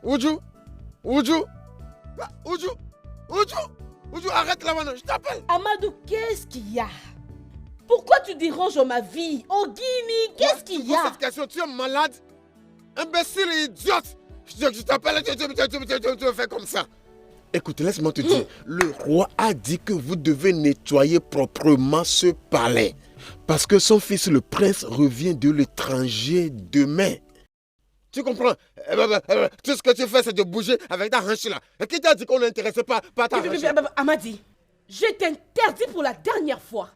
Oudjou, arrête là maintenant, je t'appelle. Amadou, qu'est-ce qu'il y a? Pourquoi tu déranges ma vie? Ogini, qu'est-ce qu'il y a? Cette question, tu es malade? Imbécile et idiote. Je t'appelle, tu me fais comme ça. Écoute, laisse-moi te dire, le roi a dit que vous devez nettoyer proprement ce palais. Parce que son fils, le prince, revient de l'étranger demain. Tu comprends? Tout ce que tu fais, c'est de bouger avec ta hanche là. Qui t'a dit qu'on n'intéressait pas ta hanche? Amadi, je t'interdis pour la dernière fois.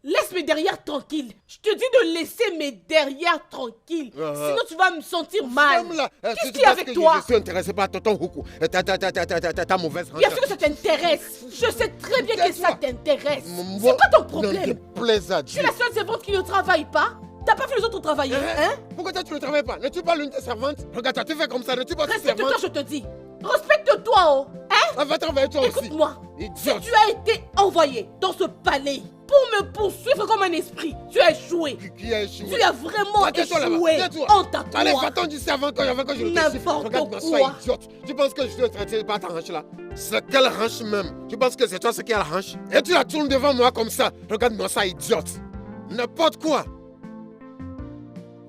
Laisse mes derrière tranquille. Je te dis de laisser mes derrière tranquille. Sinon tu vas me sentir mal. Qu'est-ce qu'il y a avec toi? Je suis intéressé par ton hukou. Ta mauvaise hanche. Bien sûr que ça t'intéresse. Je sais très bien que ça t'intéresse. C'est quoi ton problème? Tu es la seule servante qui ne travaille pas? T'as pas vu les autres travailler, hein? Pourquoi toi tu ne travailles pas? N'es-tu pas l'une des servantes? Regarde, toi tu fais comme ça, n'es-tu pas servante? Respecte-toi, je te dis. Respecte-toi, oh! Hein? Va travailler toi aussi. Écoute-moi. Si tu as été envoyé dans ce palais pour me poursuivre comme un esprit, tu as échoué. Qui a échoué? Tu as vraiment échoué. Honte à toi. Allez, va-t'en du servant quand je le décide. N'importe quoi. Sois idiote. Tu penses que je dois traiter par ta hanche là? C'est quelle hanche même? Tu penses que c'est toi ce qui a la hanche? Et tu la tournes devant moi comme ça. Regarde-moi ça, idiote. N'importe quoi.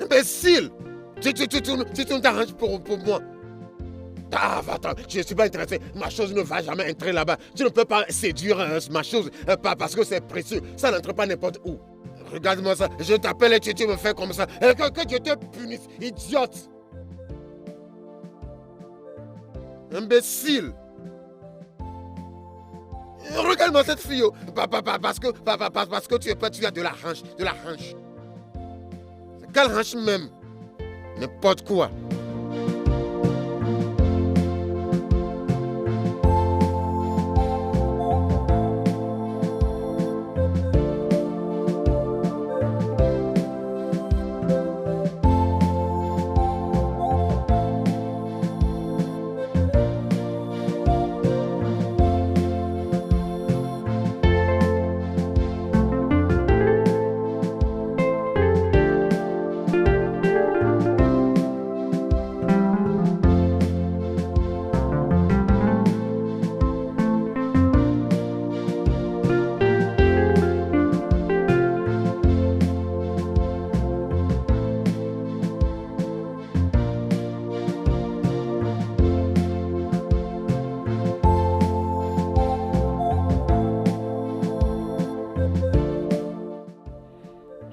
Imbécile! Tu tournes ta hanche pour moi. Ah, va-t'en, je ne suis pas intéressé. Ma chose ne va jamais entrer là-bas. Tu ne peux pas séduire ma chose parce que c'est précieux. Ça n'entre pas n'importe où. Regarde-moi ça. Je t'appelle et tu me fais comme ça. Que Dieu te punisse, idiote! Imbécile! Regarde-moi cette fille. Parce que tu as de la hanche. De la hanche. Quelle hanche même? N'importe quoi.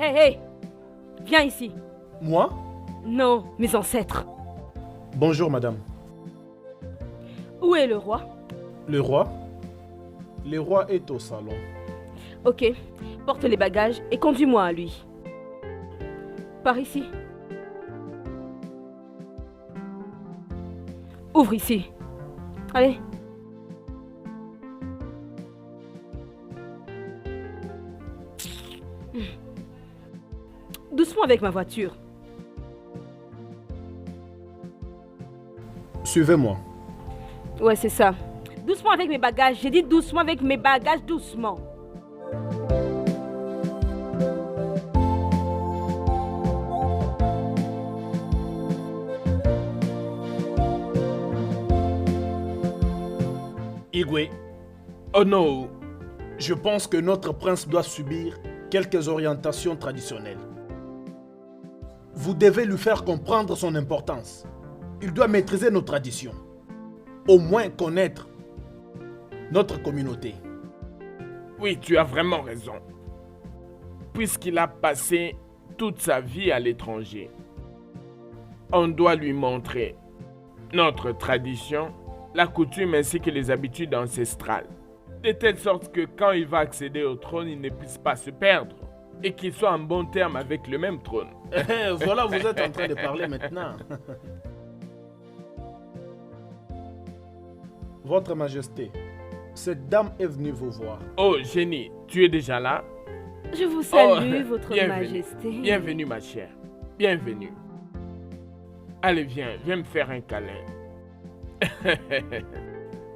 Hé, viens ici. Moi? Non, mes ancêtres. Bonjour, madame. Où est le roi? Le roi? Le roi est au salon. Ok, porte les bagages et conduis-moi à lui. Par ici. Ouvre ici. Allez. Doucement avec ma voiture. Suivez-moi. Ouais, c'est ça. Doucement avec mes bagages. J'ai dit doucement avec mes bagages, doucement. Igwe. Oh non. Je pense que notre prince doit subir quelques orientations traditionnelles. Vous devez lui faire comprendre son importance. Il doit maîtriser nos traditions. Au moins connaître notre communauté. Oui, tu as vraiment raison. Puisqu'il a passé toute sa vie à l'étranger, on doit lui montrer notre tradition, la coutume ainsi que les habitudes ancestrales. De telle sorte que quand il va accéder au trône, il ne puisse pas se perdre. Et qu'il soit en bon terme avec le même trône. Voilà, vous êtes en train de parler maintenant. Votre Majesté, cette dame est venue vous voir. Oh, génie, tu es déjà là? Je vous salue, votre Majesté. Bienvenue, ma chère. Bienvenue. Allez, viens me faire un câlin.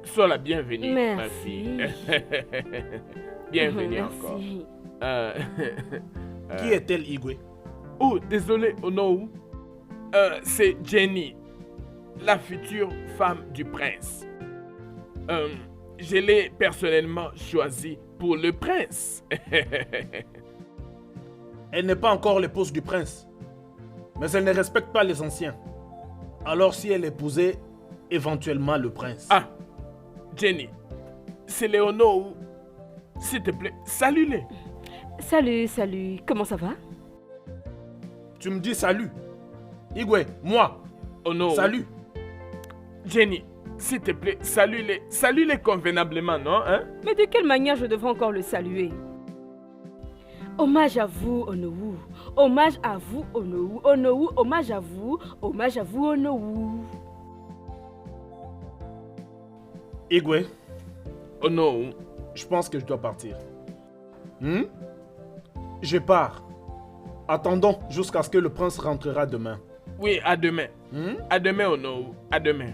Sois la bienvenue, merci. Ma fille. Bienvenue encore. Qui est-elle, Igwe? Oh, désolé, oh non. C'est Jenny. la future femme du prince. Je l'ai personnellement choisie pour le prince. Elle n'est pas encore l'épouse du prince. Mais elle ne respecte pas les anciens. Alors si elle épousait éventuellement le prince. Ah, Jenny, c'est Léono. S'il te plaît, salue-les. Salut, comment ça va? Tu me dis salut. Igwe, moi. Oh non. Salut. Jenny, s'il te plaît, salue-les. Salue-les convenablement, non hein? Mais de quelle manière je devrais encore le saluer? Hommage à vous, Onowu. Hommage à vous, Onowu. Onowu, hommage à vous. Hommage à vous, Onowu. Igwe. Oh non. Je pense que je dois partir. Je pars. Attendons jusqu'à ce que le prince rentrera demain. Oui, à demain. À demain, oh non. À demain.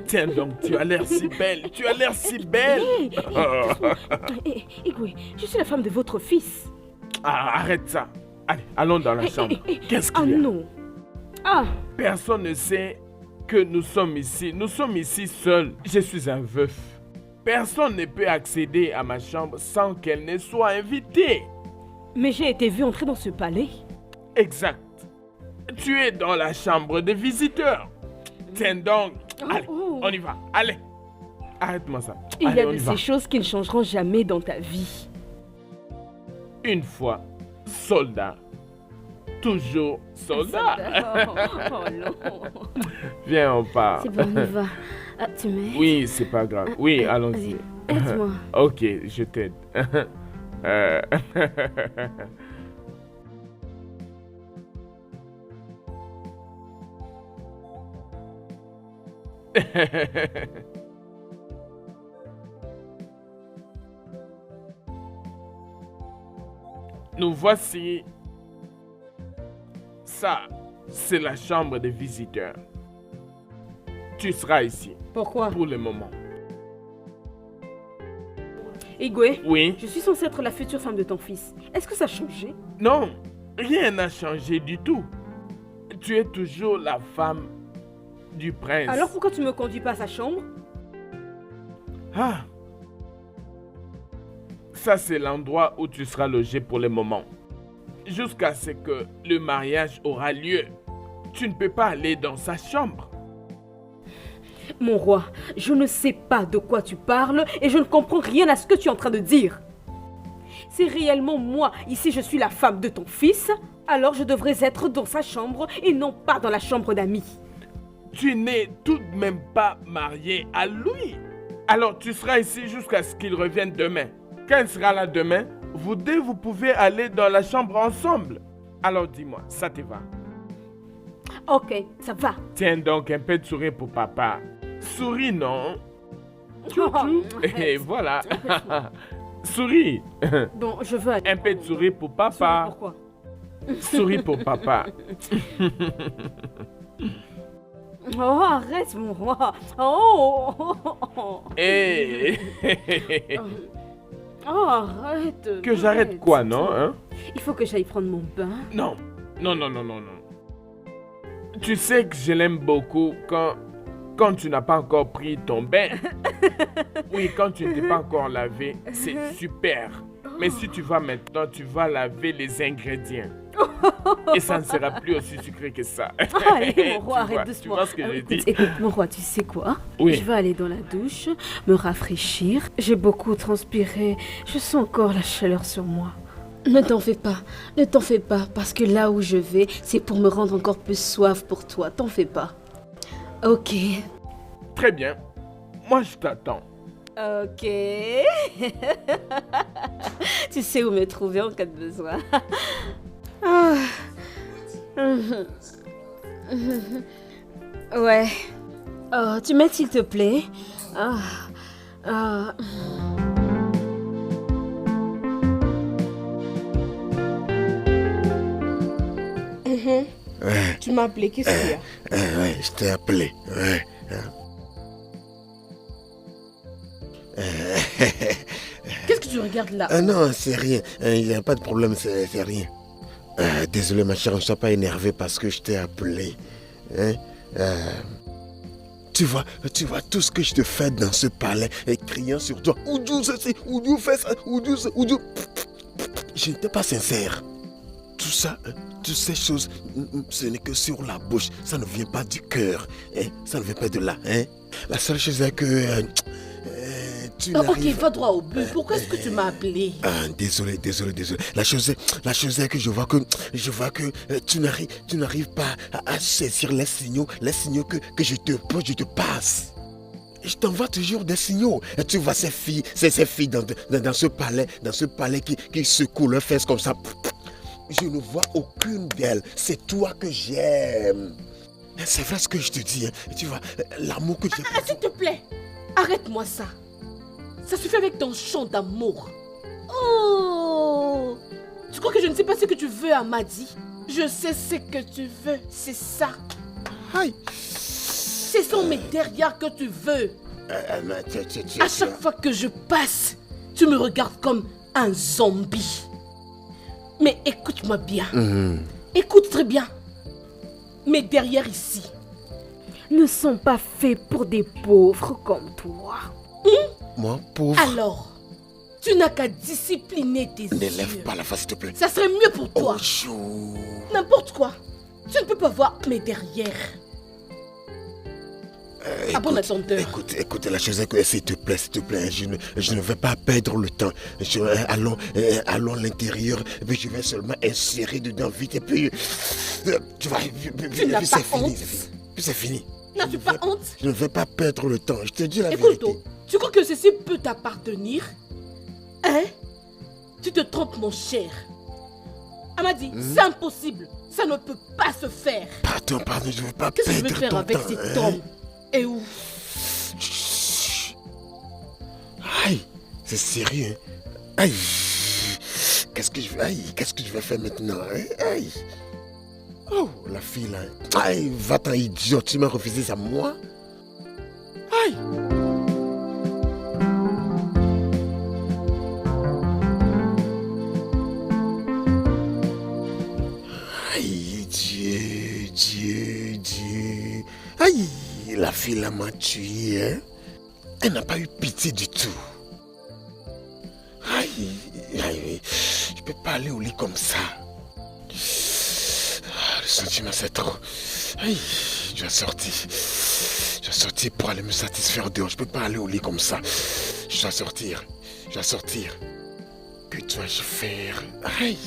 Tiens donc, tu as l'air si belle. Tu as l'air si belle. Igwe, je suis la femme de votre fils. Ah, arrête ça. Allez, allons dans la chambre. Qu'est-ce qu'il y a? Ah non. Ah. Personne ne sait que nous sommes ici. Nous sommes ici seuls. Je suis un veuf. Personne ne peut accéder à ma chambre sans qu'elle ne soit invitée. Mais j'ai été vue entrer dans ce palais. Exact. Tu es dans la chambre des visiteurs. Tiens donc. Allez, on y va. Allez. Arrête-moi ça. Il Allez, y a on de y va. ces choses qui ne changeront jamais dans ta vie. Une fois soldat, toujours soldat. Oh non. Viens, on part. C'est bon, on y va. Ah, tu m'aides? Oui, c'est pas grave. Oui, allons-y. Aide-moi. Ok, je t'aide. Nous voici. Ça, c'est la chambre des visiteurs. Tu seras ici Pourquoi? pour le moment. Igwe, Oui. je suis censée être la future femme de ton fils. Est-ce que ça a changé? Non, rien n'a changé du tout. Tu es toujours la femme du prince. Alors pourquoi tu me conduis pas à sa chambre? Ah. Ça, c'est l'endroit où tu seras logé pour le moment. Jusqu'à ce que le mariage aura lieu. Tu ne peux pas aller dans sa chambre. Mon roi, je ne sais pas de quoi tu parles et je ne comprends rien à ce que tu es en train de dire. Si réellement moi, ici, je suis la femme de ton fils, alors je devrais être dans sa chambre et non pas dans la chambre d'amis. Tu n'es tout de même pas marié à lui. Alors tu seras ici jusqu'à ce qu'il revienne demain. Quand il sera là demain, vous deux, vous pouvez aller dans la chambre ensemble. Alors dis-moi, ça te va? Ok, ça va. Tiens donc un peu de sourire pour papa. Souris, non? Et voilà. Souris. Bon, je veux aller. Un peu de sourire pour Souris, papa. pourquoi? Souris pour papa. Oh, arrête, mon roi. Oh. Hey. Oh, arrête. Que j'arrête arrête. quoi, non? Hein? Il faut que j'aille prendre mon bain. Non. Non. Tu sais que je l'aime beaucoup quand tu n'as pas encore pris ton bain. Oui, quand tu ne t'es pas encore lavé, c'est super. Mais si tu vas maintenant, tu vas laver les ingrédients. Et ça ne sera plus aussi sucré que ça. Allez, mon roi, arrête doucement. Tu vois ce que je dis? Écoute, mon roi, tu sais quoi? Oui. Je vais aller dans la douche, me rafraîchir. J'ai beaucoup transpiré. Je sens encore la chaleur sur moi. Ne t'en fais pas, parce que là où je vais, c'est pour me rendre encore plus soif pour toi. T'en fais pas. Ok. Très bien. Moi, je t'attends. Ok. Tu sais où me trouver en cas de besoin. Ah. Ouais. Oh, tu m'aides s'il te plaît. Tu m'as appelé, qu'est-ce qu'il y a? Ouais, je t'ai appelé. Ouais. Qu'est-ce que tu tu regardes là? Non, c'est rien. Il n'y a pas de problème, c'est rien. Désolé ma chère, ne sois pas énervé parce que je t'ai appelé. Hein? Tu vois tout ce que je te fais dans ce palais et criant sur toi. Oudou ceci, Oudou fait ça, Oudou ça, Oudou. Je n'étais pas sincère. Tout ça, toutes ces choses, ce n'est que sur la bouche. Ça ne vient pas du cœur. Hein? Ça ne vient pas de là. Hein? La seule chose est que... ok, va droit au but. Pourquoi est-ce que tu m'as appelé? Désolé. La chose est que je vois que tu n'arrives pas à saisir les signaux que je te passe. Je t'envoie toujours des signaux. Et tu vois ces filles dans ce palais qui secouent leurs fesses comme ça. Je ne vois aucune d'elles. C'est toi que j'aime. C'est vrai ce que je te dis. Hein. Tu vois, l'amour que j'ai... S'il te plaît, arrête-moi ça. Ça suffit avec ton chant d'amour. Oh! Tu crois que je ne sais pas ce que tu veux, Amadi? Je sais ce que tu veux, c'est ça. Aïe! Ce sont mes derrière que tu veux. À chaque fois que je passe, tu me regardes comme un zombie. Mais écoute-moi bien. Écoute très bien. Mes derrière ici ne sont pas faits pour des pauvres comme toi. Moi, pauvre. Alors, tu n'as qu'à discipliner tes yeux. N'élève pas la face, s'il te plaît. Ça serait mieux pour toi. Oh, n'importe quoi. Tu ne peux pas voir mes derrière. Bon attendeur. Écoute, la chose est que, s'il te plaît, je ne vais pas perdre le temps. Allons à l'intérieur, et puis je vais seulement insérer dedans vite, et puis, tu vois, tu n'as pas honte. Puis c'est fini. N'as-tu pas honte? Je ne vais pas perdre le temps, je te dis la vérité. Écoute, tu crois que ceci peut t'appartenir? Hein? Tu te trompes, mon cher. Amadi, c'est impossible. Ça ne peut pas se faire. Pardon, je ne veux pas perdre ton temps. Qu'est-ce que je vais faire avec cet homme? Et où? Aïe, c'est sérieux. Hein? Aïe, qu'est-ce que je vais faire maintenant? Aïe. Oh, la fille là. Aïe, va-t'en idiot, tu m'as refusé ça, moi? Aïe. Aïe, Dieu. Aïe, la fille là m'a tué, hein? Elle n'a pas eu pitié du tout. Aïe, je peux pas aller au lit comme ça. Le sentiment c'est trop. Aïe, je dois sortir pour aller me satisfaire dehors. Je peux pas aller au lit comme ça. Je dois sortir. Que dois-je faire? Aïe.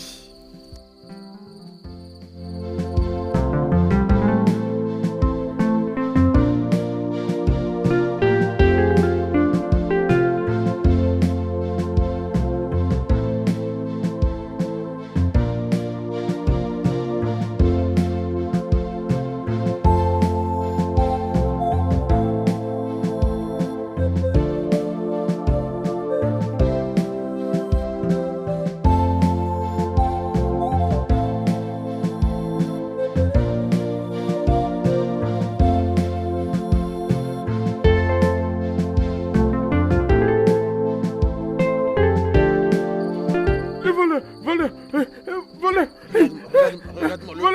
Regarde-moi,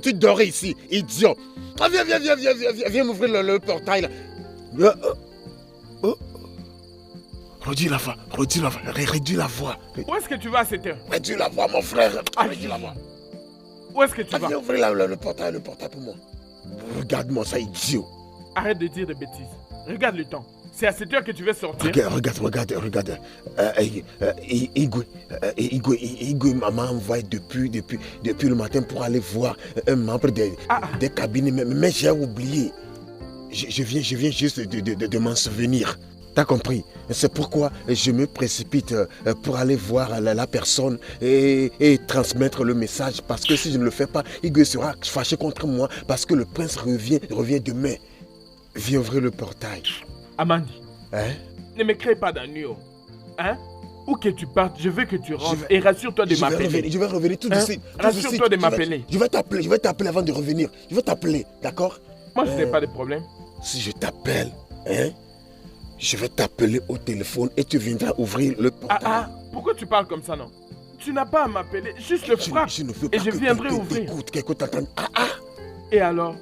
tu dors ici, idiot. Ah, viens m'ouvrir le portail là. Réduis la voix. Où est-ce que tu vas à cette heure? Réduis la voix, mon frère. Réduis la voix. Où est-ce que tu vas? Viens ouvrir le portail pour moi. Regarde-moi ça, idiot. Arrête de dire des bêtises. Regarde le temps. C'est à cette heure que tu veux sortir. Regarde. Igwe m'a envoyé depuis le matin pour aller voir un membre des cabinets, mais j'ai oublié. Je viens juste de m'en souvenir. T'as compris? C'est pourquoi je me précipite pour aller voir la personne et transmettre le message. Parce que si je ne le fais pas, Igwe sera fâché contre moi parce que le prince revient demain. Viens ouvrir le portail. Amandi, ne me crée pas d'ennui. Où que tu partes, je veux que tu rentres et rassure-toi de m'appeler. Je vais revenir tout de suite. Rassure-toi de m'appeler. Je vais t'appeler avant de revenir. Je vais t'appeler, d'accord? Moi, je n'ai pas de problème. Si je t'appelle, Je vais t'appeler au téléphone et tu viendras ouvrir le portail. Pourquoi tu parles comme ça, non? Tu n'as pas à m'appeler, juste le frappe Je ne veux pas et je que viendrai quelqu'un ouvrir. t'écoute, quelqu'un t'entende. Et alors?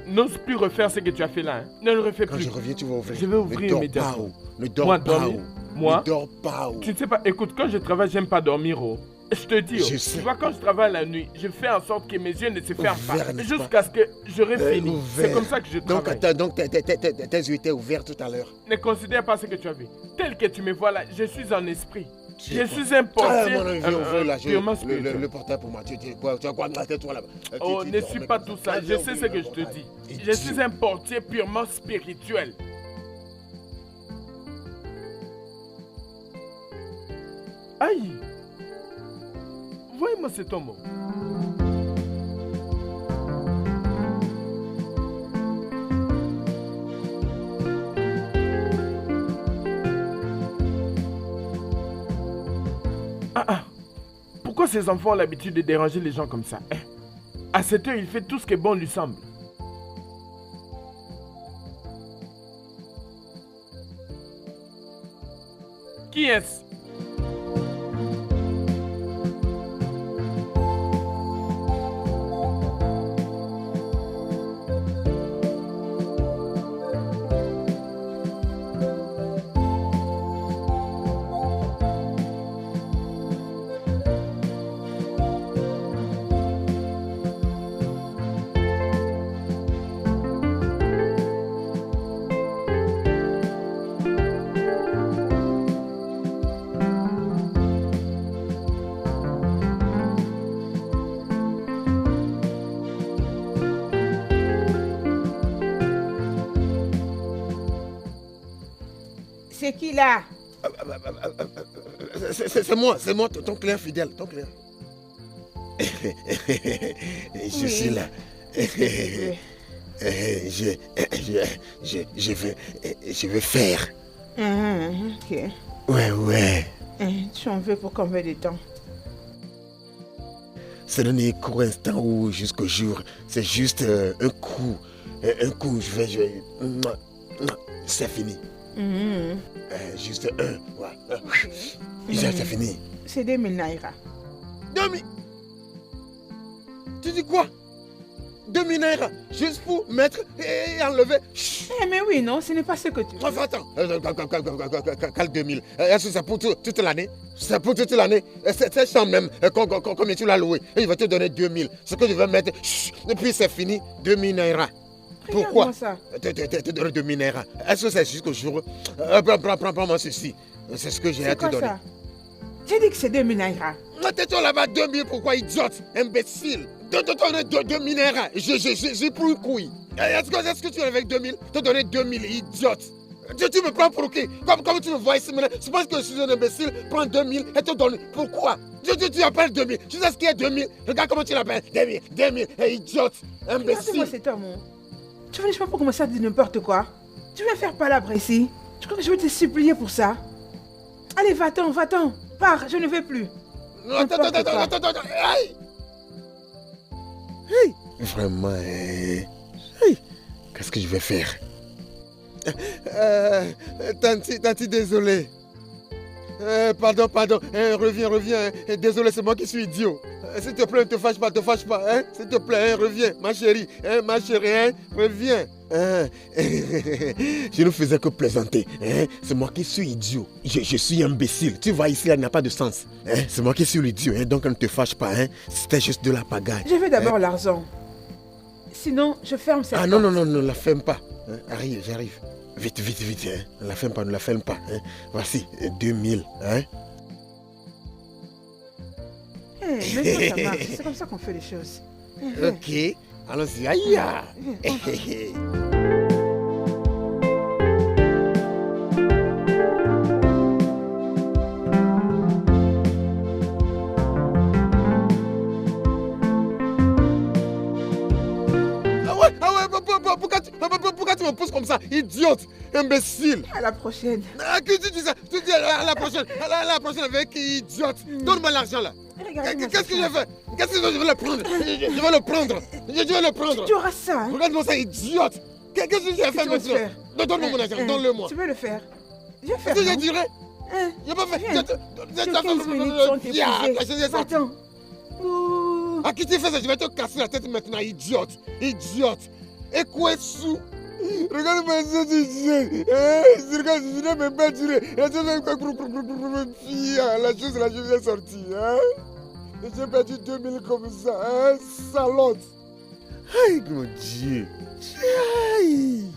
N'ose plus refaire ce que tu as fait là. Hein. Ne le refais Quand plus. je reviens, tu vas ouvrir. Je vais ouvrir immédiatement. Ne dors Moi, pas. dormir? Moi? Ne dors pas. Tu ne sais pas, écoute, quand je travaille, j'aime pas dormir. Je te dis, Je sais. tu vois, quand je travaille la nuit, je fais en sorte que mes yeux ne se ferment Ouvert, pas. n'est-ce Jusqu'à ce que j'aurai fini. Ouvert. C'est comme ça que je travaille. Donc tes yeux étaient ouverts tout à l'heure. Ne considère pas ce que tu as vu. Tel que tu me vois là, je suis en esprit. Je suis un portier Mon ami, viens ouvrir là. purement spirituel. Le portail pour moi. Tu as quoi dans la tête, toi là-bas? Oh, ne suis pas tout ça. Je sais ce que je te dis. Je suis un portier purement spirituel. Aïe! Voyez-moi cet homme. Pourquoi ces enfants ont l'habitude de déranger les gens comme ça, hein? À cette heure, il fait tout ce que bon lui semble. Qui est-ce? C'est qui là? C'est moi, ton client fidèle, ton client. Je suis là. Je vais faire. Ok. Ouais. Tu en veux pour combien de temps? C'est un court instant ou jusqu'au jour. C'est juste un coup. Un coup, je vais... C'est fini. Juste un. Ouais. C'est fini. C'est 2000 naira. 2000. Tu dis quoi? 2000 naira. Juste pour mettre et enlever. Mais oui, non, ce n'est pas ce que tu veux. Enfin, attends. Calme 2000. Est-ce que c'est pour toute l'année? C'est pour toute l'année. C'est ça même. Combien tu l'as loué? Il va te donner 2000. Ce que je vais mettre. Et puis c'est fini. 2000 naira. Pourquoi? Ça. Te donner 2000 naira. Est-ce que c'est jusqu'au jour? Prends-moi ceci. C'est ce que j'ai à te donner. Ça? J'ai dit que c'est 2000 naira. Tais-toi là-bas, 2000, pourquoi idiote? Imbécile. Te donner 2000 naira. J'ai pris une couille. Est-ce que tu es avec 2000? Te donner 2000, idiote. Tu me prends pour qui? Comme tu me vois ici maintenant, je pense que je suis un imbécile. Prends 2000 et te donne. Pourquoi? Tu appelles 2000. Tu sais ce qu'il y a 2000? Regarde comment tu l'appelles. 2000, idiote. Imbécile. Regarde-moi cet homme. Tu ne pas pour commencer à dire n'importe quoi. Tu vas faire palabre ici. Tu crois que je vais te supplier pour ça? Allez, va-t'en. Pars, je ne vais plus. Attends. Aïe. Vraiment, qu'est-ce que je vais faire? Tanti, désolé. Pardon. Reviens. Désolé, c'est moi qui suis idiot. S'il te plaît, ne te fâche pas. Hein? S'il te plaît, reviens, ma chérie. Reviens. Je ne faisais que plaisanter. C'est moi qui suis idiot. Je suis imbécile. Tu vois, ici, il n'y a pas de sens. C'est moi qui suis l'idiot. Donc, ne te fâche pas. C'était juste de la pagaille. Je veux d'abord l'argent. Sinon, je ferme cette porte. Non, ne la ferme pas. J'arrive. Vite. Ne la ferme pas. Voici, 2000. Mais ça marche. C'est comme ça qu'on fait les choses. Ok. Allons-y. Aïe. Pourquoi tu me pousses comme ça? Idiote, imbécile. À la prochaine. Que tu dis ça? Tu dis à la prochaine. À la prochaine avec idiote. Donne-moi l'argent là. Qu'est-ce que je fais? Qu'est-ce que je vais le prendre? Je vais le prendre. Tu auras ça. Regarde-moi ça, idiote. Qu'est-ce que j'ai fait maintenant? Donne-moi mon argent, donne-le-moi. Tu veux le faire? Je vais faire. Qu'est-ce que je dirais? Hein? Il n'a pas fait. Viens. Tes 15 minutes sont épuisées. Va-t'en. Oh. À qui tu fais ça? Je vais te casser la tête maintenant, idiote. Idiote. Et quoi est sous? Regarde ma soeur ici. Regarde, je n'ai même pas tiré. La chose est sortie. J'ai perdu 2000 comme ça. Salote. Aïe, mon Dieu. Aïe.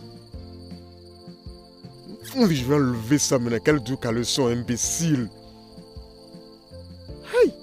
Oui, je vais enlever ça maintenant. Quel truc à leçon, imbécile. Aïe.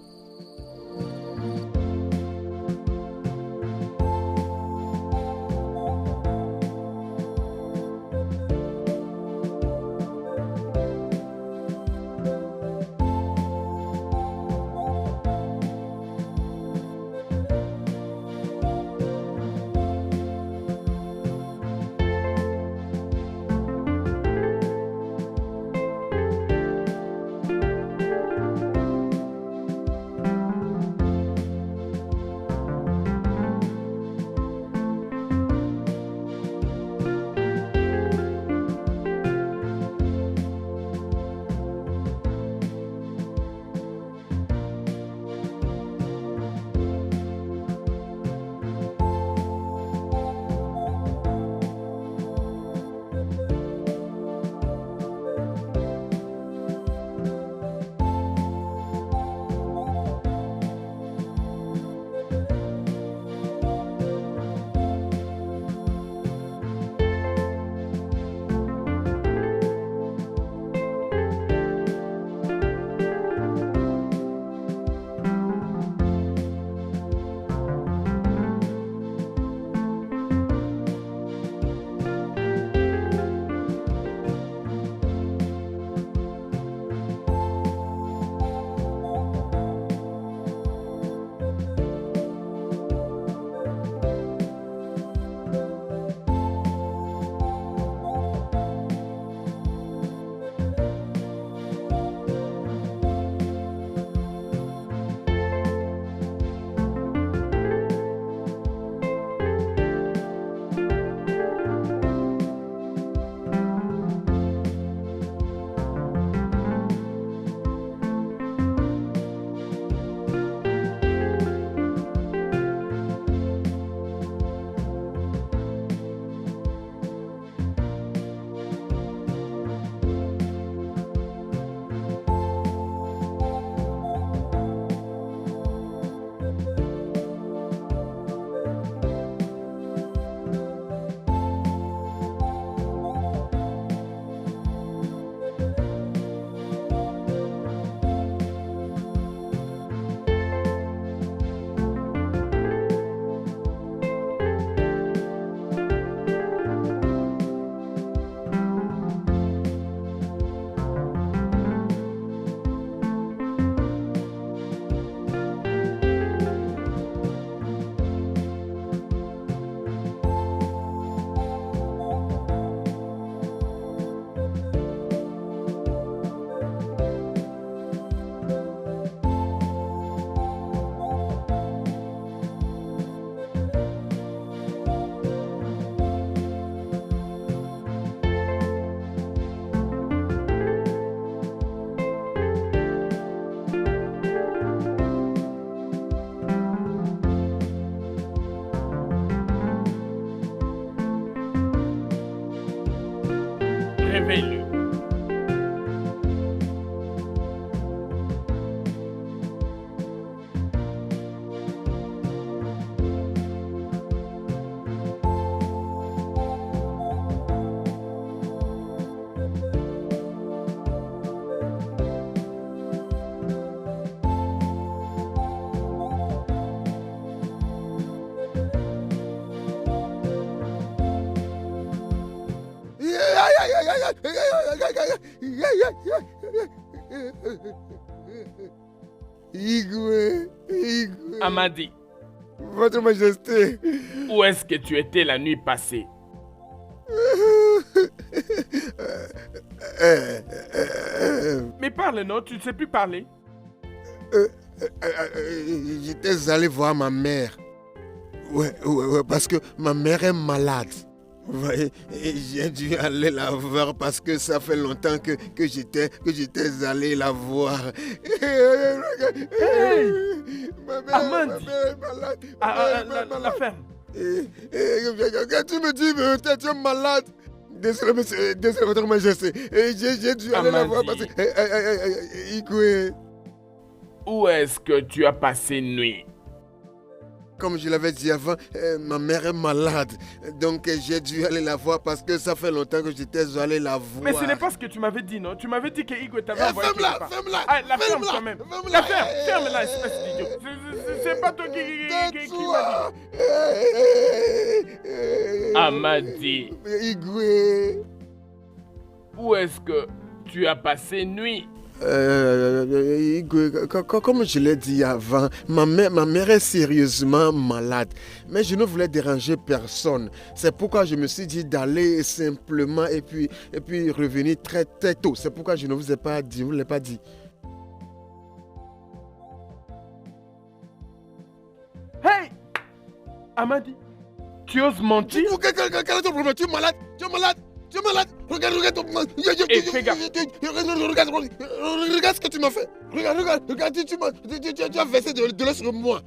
Réveille-le. Igwe. Amadi, Votre Majesté. où est-ce que tu étais la nuit passée? Mais parle, non? Tu ne sais plus parler? J'étais allé voir ma mère. Ouais, parce que ma mère est malade. Vous voyez, j'ai dû aller la voir parce que ça fait longtemps que j'étais allé la voir. Hey! Amandi! La ferme. Quand tu me dis que tu es malade, désolé, monsieur, désolé, votre majesté. J'ai dû aller la voir parce que... Igwe, Où est-ce que tu as passé nuit? comme je l'avais dit avant, ma mère est malade. Donc j'ai dû aller la voir parce que ça fait longtemps que j'étais allé la voir. Mais ce n'est pas ce que tu m'avais dit, non? Tu m'avais dit que Igwe t'avait envoyé quelque part. Ferme-la. Ah, la ferme quand même. La ferme, ferme-la, espèce d'idiot. C'est pas toi qui m'a dit. Amadi, Igwe. où est-ce que tu as passé nuit? Igwe, comme je l'ai dit avant, ma mère est sérieusement malade. Mais je ne voulais déranger personne. C'est pourquoi je me suis dit d'aller simplement et puis revenir très tôt. C'est pourquoi je ne vous ai pas dit, vous ne l'avez pas dit. Hey! Amadi, tu oses mentir? Quel est ton problème? Tu es malade? Tu es malade? Regarde. Et fais gaffe. Regarde ce que tu m'as fait. Regarde. Tu as versé de l'eau sur moi.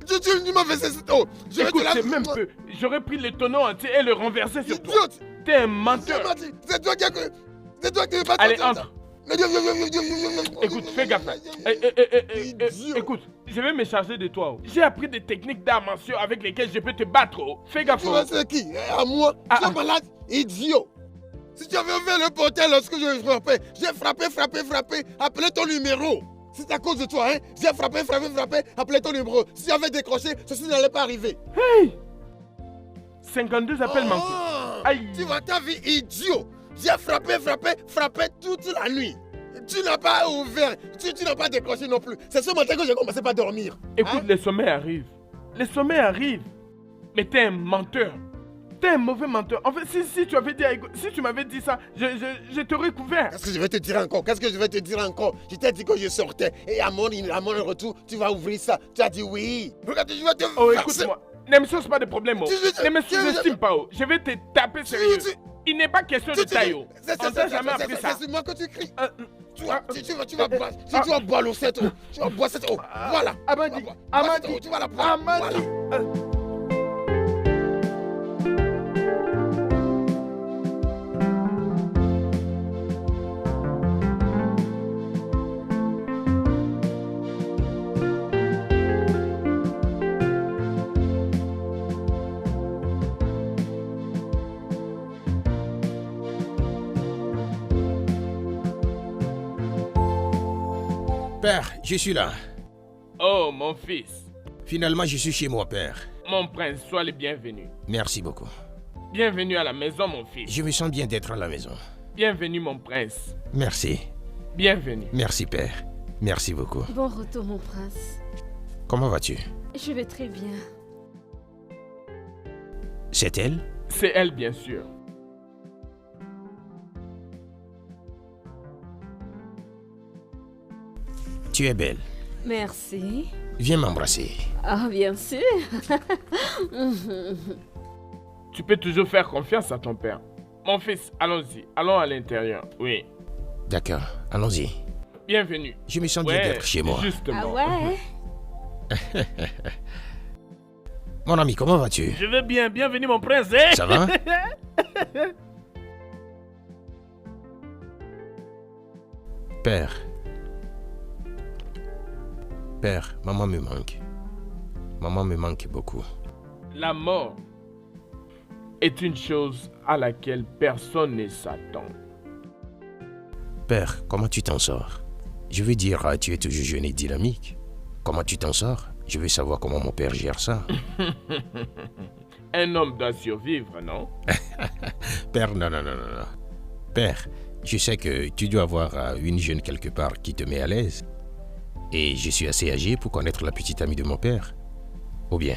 Tu m'as versé cette eau. Écoute, c'est même peu. J'aurais pris le tonneau entier et le renversé sur toi. T'es un menteur. C'est toi qui n'es pas... Allez, entre. Écoute, fais gaffe. Écoute, je vais me charger de toi. J'ai appris des techniques d'arts martiaux avec lesquelles je peux te battre. Fais gaffe. Tu vois c'est qui? À moi? Tu es malade? Idiot. Si tu avais ouvert le portail lorsque je frappais, j'ai frappé, appelé ton numéro. C'est à cause de toi, hein? J'ai frappé, appelé ton numéro. Si j'avais décroché, ceci n'allait pas arriver. Hey! 52 appels manqués. Aïe! Tu vois ta vie, idiot. J'ai frappé toute la nuit. Tu n'as pas ouvert, tu n'as pas décroché non plus. C'est ce matin que j'ai commencé par dormir. Écoute, les sommets arrivent. Mais t'es un menteur. T'es un mauvais menteur. En fait, si tu m'avais dit ça, je t'aurais couvert. Qu'est-ce que je vais te dire encore? Je t'ai dit que je sortais. Et à mon retour, tu vas ouvrir ça. Tu as dit oui. Regarde, je vais te... Oh, écoute-moi. Ne me cherche pas de problème. Ne me sous-estime pas. Je vais te taper sérieux. Il n'est pas question de taille. On t'a jamais appris ça. C'est moi que tu cries. Tu vas boire l'eau, cette eau. Tu vas boire cette eau. Voilà. Amadi. Tu vas la boire. Amadi. Père, je suis là. Oh, mon fils. Finalement, je suis chez moi, père. Mon prince, sois le bienvenu. Merci beaucoup. Bienvenue à la maison, mon fils. Je me sens bien d'être à la maison. Bienvenue, mon prince. Merci. Bienvenue. Merci, père. Merci beaucoup. Bon retour, mon prince. Comment vas-tu? Je vais très bien. C'est elle? C'est elle, bien sûr. Tu es belle. Merci. Viens m'embrasser. Ah, bien sûr. Tu peux toujours faire confiance à ton père. Mon fils, allons-y. Allons à l'intérieur. Oui. D'accord, allons-y. Bienvenue. Je me sens bien d'être chez moi. Justement. Ah ouais? Mon ami, comment vas-tu? Je vais bien. Bienvenue, mon prince. Hein? Ça va? Père. Père, maman me manque. Maman me manque beaucoup. La mort est une chose à laquelle personne ne s'attend. Père, comment tu t'en sors? Je veux dire, tu es toujours jeune et dynamique. Comment tu t'en sors? Je veux savoir comment mon père gère ça. Un homme doit survivre, non? Père, non. Père, je sais que tu dois avoir une jeune quelque part qui te met à l'aise. Et je suis assez âgé pour connaître la petite amie de mon père. Ou bien?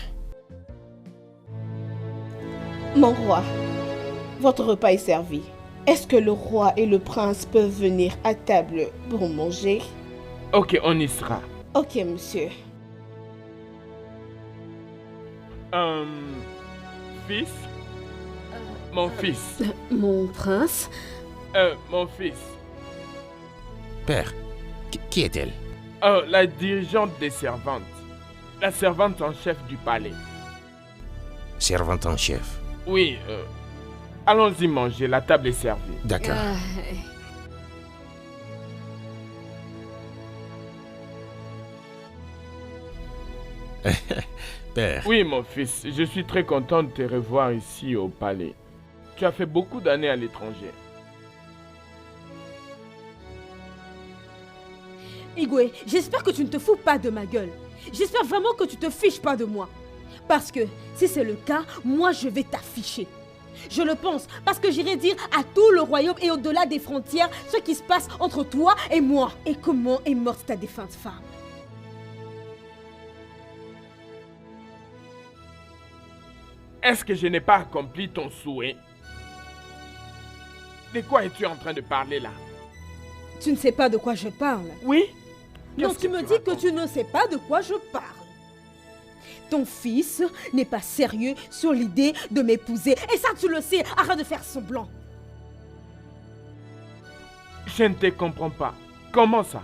Mon roi, votre repas est servi. Est-ce que le roi et le prince peuvent venir à table pour manger? Ok, on y sera. Ok, monsieur. Fils? Mon fils. Mon prince? Mon fils. Père, qui est-elle? Oh, la dirigeante des servantes. La servante en chef du palais. Servante en chef. Oui, allons-y manger, la table est servie. D'accord. Père. Oui, mon fils, je suis très content de te revoir ici au palais. Tu as fait beaucoup d'années à l'étranger. Igwe, j'espère que tu ne te fous pas de ma gueule. J'espère vraiment que tu te fiches pas de moi. Parce que si c'est le cas, moi je vais t'afficher. Je le pense, parce que j'irai dire à tout le royaume et au-delà des frontières ce qui se passe entre toi et moi. Et comment est morte ta défunte femme. Est-ce que je n'ai pas accompli ton souhait? De quoi es-tu en train de parler là? Tu ne sais pas de quoi je parle. Oui? Donc Qu'est-ce tu me dis que racontes? tu ne sais pas de quoi je parle. Ton fils n'est pas sérieux sur l'idée de m'épouser. Et ça, tu le sais. Arrête de faire semblant. Je ne te comprends pas. Comment ça?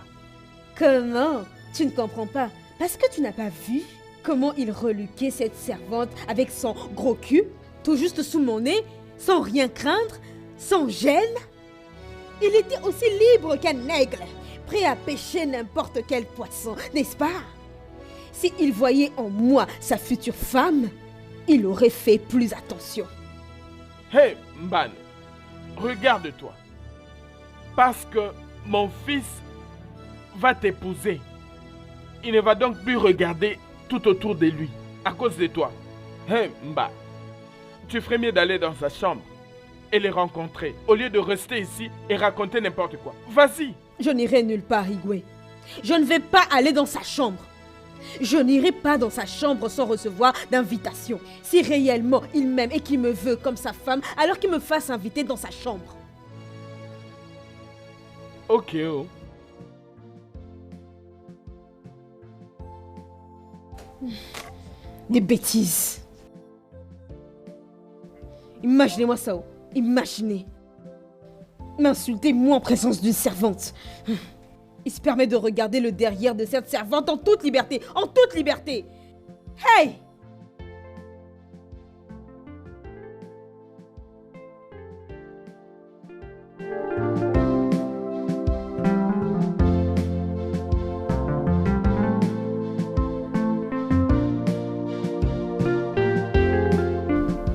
Comment? Tu ne comprends pas. Parce que tu n'as pas vu comment il reluquait cette servante avec son gros cul, tout juste sous mon nez, sans rien craindre, sans gêne. Il était aussi libre qu'un aigle, prêt à pêcher n'importe quel poisson, n'est-ce pas? S'il voyait en moi sa future femme, il aurait fait plus attention. Hé, Mban, regarde-toi. Parce que mon fils va t'épouser. Il ne va donc plus regarder tout autour de lui à cause de toi. Hé, Mba, tu ferais mieux d'aller dans sa chambre et les rencontrer au lieu de rester ici et raconter n'importe quoi. Vas-y. Je n'irai nulle part, Igwe. Je ne vais pas aller dans sa chambre. Je n'irai pas dans sa chambre sans recevoir d'invitation. Si réellement il m'aime et qu'il me veut comme sa femme, alors qu'il me fasse inviter dans sa chambre. Ok, oh. Des bêtises. Imaginez-moi ça, oh. Imaginez. M'insulter moi en présence d'une servante. Il se permet de regarder le derrière de cette servante en toute liberté. En toute liberté. Hey!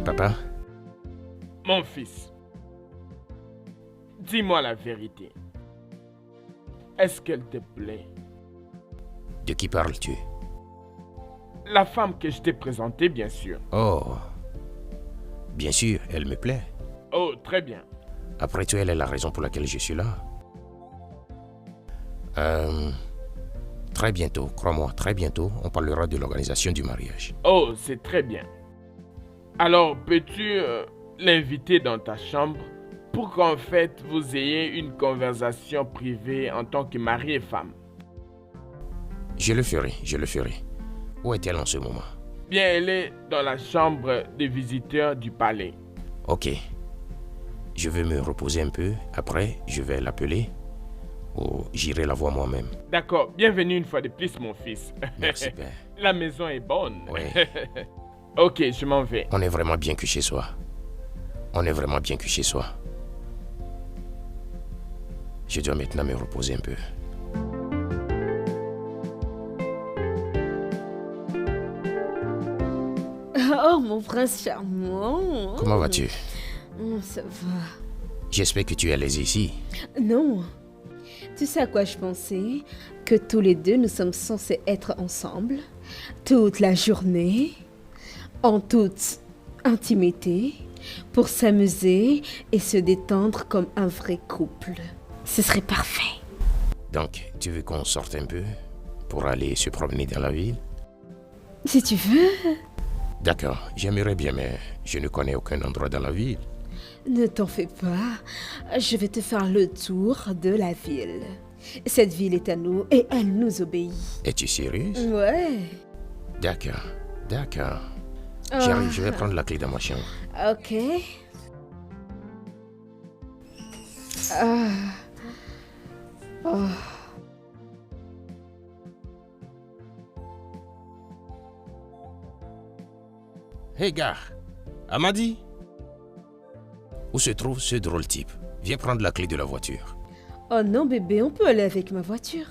Papa, Mon fils, dis-moi la vérité. Est-ce qu'elle te plaît? de qui parles-tu? La femme que je t'ai présentée, bien sûr. Oh, bien sûr, elle me plaît. Oh, très bien. Après tout, elle est la raison pour laquelle je suis là. Très bientôt, crois-moi, très bientôt, on parlera de l'organisation du mariage. Oh, c'est très bien. Alors, peux-tu l'inviter dans ta chambre pour qu'en fait, vous ayez une conversation privée en tant que mari et femme? Je le ferai, je le ferai. Où est-elle en ce moment? Bien, elle est dans la chambre des visiteurs du palais. Ok. Je vais me reposer un peu. Après, je vais l'appeler. Ou j'irai la voir moi-même. D'accord, bienvenue une fois de plus, mon fils. Merci, père. La maison est bonne. Oui. Ok, je m'en vais. On est vraiment bien que chez soi. On est vraiment bien que chez soi. Je dois maintenant me reposer un peu. Oh, mon prince charmant. Comment vas-tu? Ça va. J'espère que tu es à l'aise ici. Non. Tu sais à quoi je pensais? Que tous les deux, nous sommes censés être ensemble, toute la journée, en toute intimité, pour s'amuser et se détendre comme un vrai couple. Ce serait parfait. Donc, tu veux qu'on sorte un peu pour aller se promener dans la ville? Si tu veux. D'accord, j'aimerais bien, mais je ne connais aucun endroit dans la ville. Ne t'en fais pas, je vais te faire le tour de la ville. Cette ville est à nous et elle nous obéit. Es-tu sérieuse? Ouais. D'accord, d'accord. J'arrive, je vais prendre la clé de ma chambre. Ok. Hé gars, Amadi, où se trouve ce drôle type? Viens prendre la clé de la voiture. Oh non bébé, on peut aller avec ma voiture.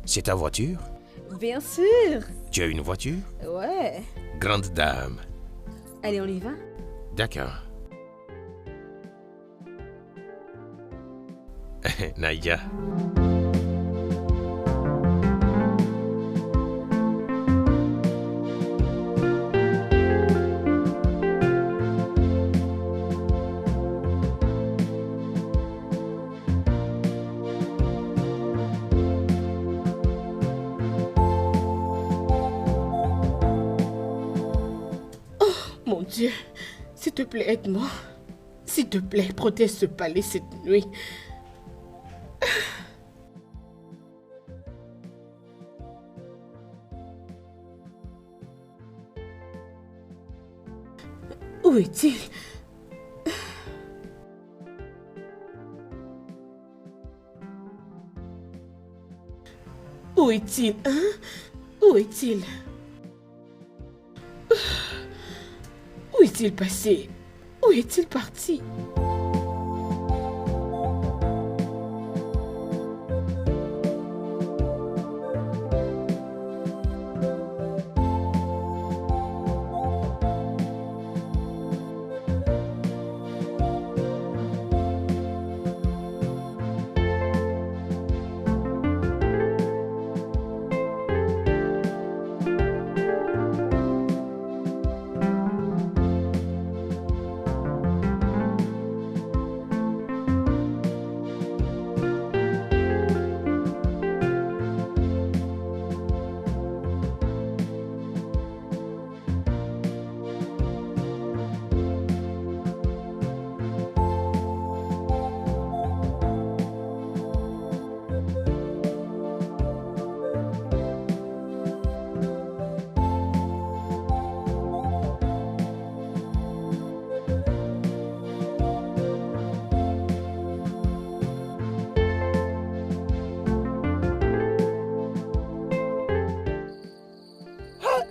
C'est ta voiture? Bien sûr. Tu as une voiture? Ouais. Grande dame. Allez, on y va? D'accord. Naïa. Mon Dieu, s'il te plaît, aide-moi. S'il te plaît, protège ce palais cette nuit. Où est-il? Où est-il, hein? Où est-il? Où est-il passé? Où est-il parti?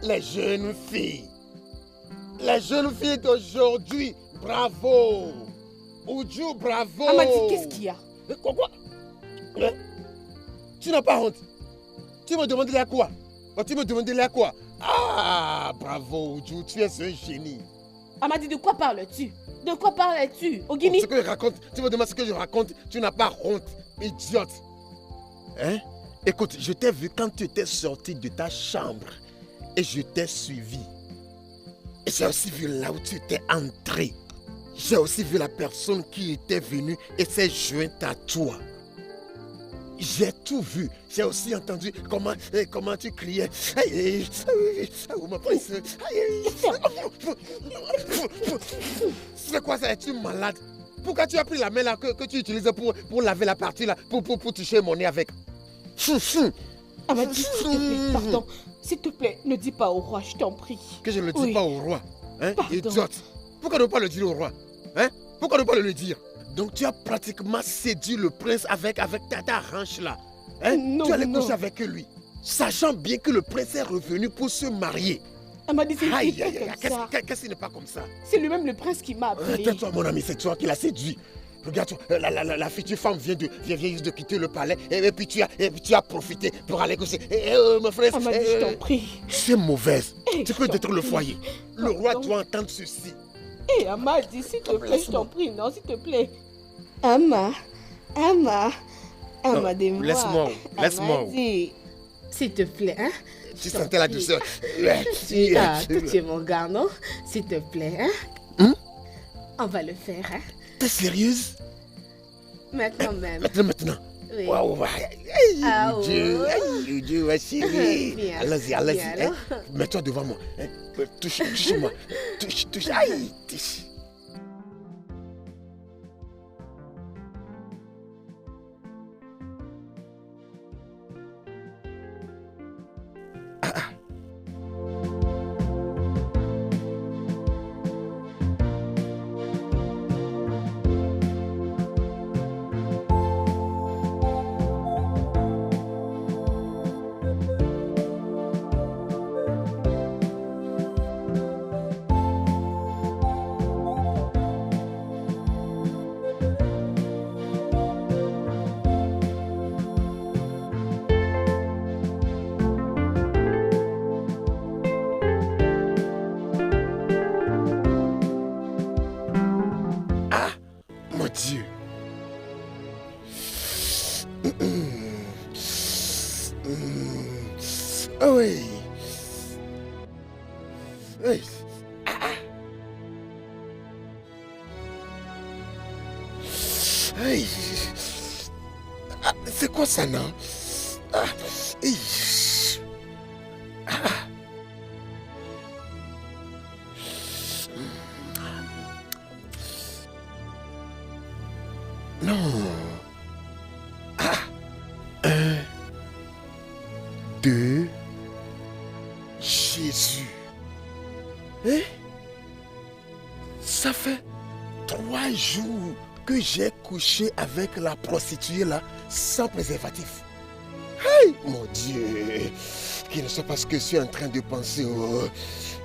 Les jeunes filles. Les jeunes filles d'aujourd'hui. Bravo. Oudjou, bravo. Amadi, qu'est-ce qu'il y a? Quoi? Tu n'as pas honte? Tu me demandes là quoi? Tu me demandais là quoi? Ah, bravo, Oudjou, tu es un génie. Amadi, de quoi parles-tu? De quoi parles-tu? Ogini? Ce que je raconte, tu me demandes ce que je raconte, tu n'as pas honte, idiote. Hein? Écoute, je t'ai vu quand tu étais sorti de ta chambre et je t'ai suivi. Et j'ai aussi vu là où tu étais entré. J'ai aussi vu la personne qui était venue et s'est jointe à toi. J'ai tout vu. J'ai aussi entendu comment tu criais. C'est quoi ça? Es-tu malade? Pourquoi tu as pris la main là que tu utilises pour laver la partie là, pour toucher mon nez avec? Amadi, s'il te plaît, pardon. S'il te plaît, ne dis pas au roi, je t'en prie. Que je ne le dis pas au roi, hein? Pardon. Idiote. Pourquoi ne pas le dire au roi, hein? Pourquoi ne pas le dire? Donc tu as pratiquement séduit le prince avec ta hanche là, hein? Non, tu allais non. coucher avec lui, sachant bien que le prince est revenu pour se marier. Amadi, c'est Aïe, pas aïe, aïe, comme ça. qu'est-ce qui n'est pas comme ça? C'est lui-même le prince qui m'a appelé. Tais-toi mon ami, c'est toi qui l'as séduit. Regarde, la future femme vient juste de quitter le palais et puis tu as profité pour aller coucher. Mon frère, Amadi, je t'en prie. tu es mauvaise. Tu peux je t'en détruire le prie. foyer. Le roi Pardon. doit entendre ceci. Hé, Amadi, s'il te plaît, je t'en prie, non, s'il te plaît. Amadez-moi. laisse-moi. Amadi, s'il te plaît, hein. Tu Je t'en sentais la prie. douceur. Toi, tu es mon gars, non? S'il te plaît, hein. On va le faire, hein. T'es sérieuse? Maintenant même. Maintenant. Oui. Waouh, Ah, Dieu, ouais. Dieu, ouais, chérie. Bien. Allez-y, Bien, hein. alors. Mets-toi devant moi. Hein. Touche-moi. Touche. Aïe. Touche. Aïe. Ah, c'est quoi ça, non? Ah, aïe. Ah. Non. Ah. 1, 2. Jésus. Hein? Ça fait 3 jours que j'ai couché avec la prostituée là, sans préservatif. Hey, mon Dieu. Qu'il ne soit pas ce que je suis en train de penser. Oh.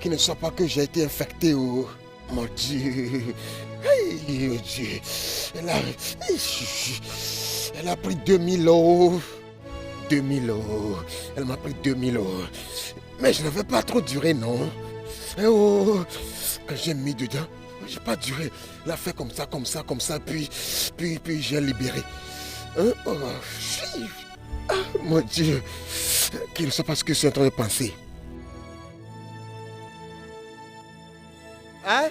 Qu'il ne soit pas que j'ai été infecté. Oh. Mon Dieu. Hey, mon Dieu. Elle a pris 2000 euros. 2000 euros. Elle m'a pris 2000 euros. Mais je ne vais pas trop durer, non. Eh oh, quand j'ai mis dedans, j'ai pas duré. Elle a fait comme ça, puis j'ai libéré. Hein? Oh, ah, mon Dieu. Qu'il ne soit pas ce que je suis en train de penser. Hein?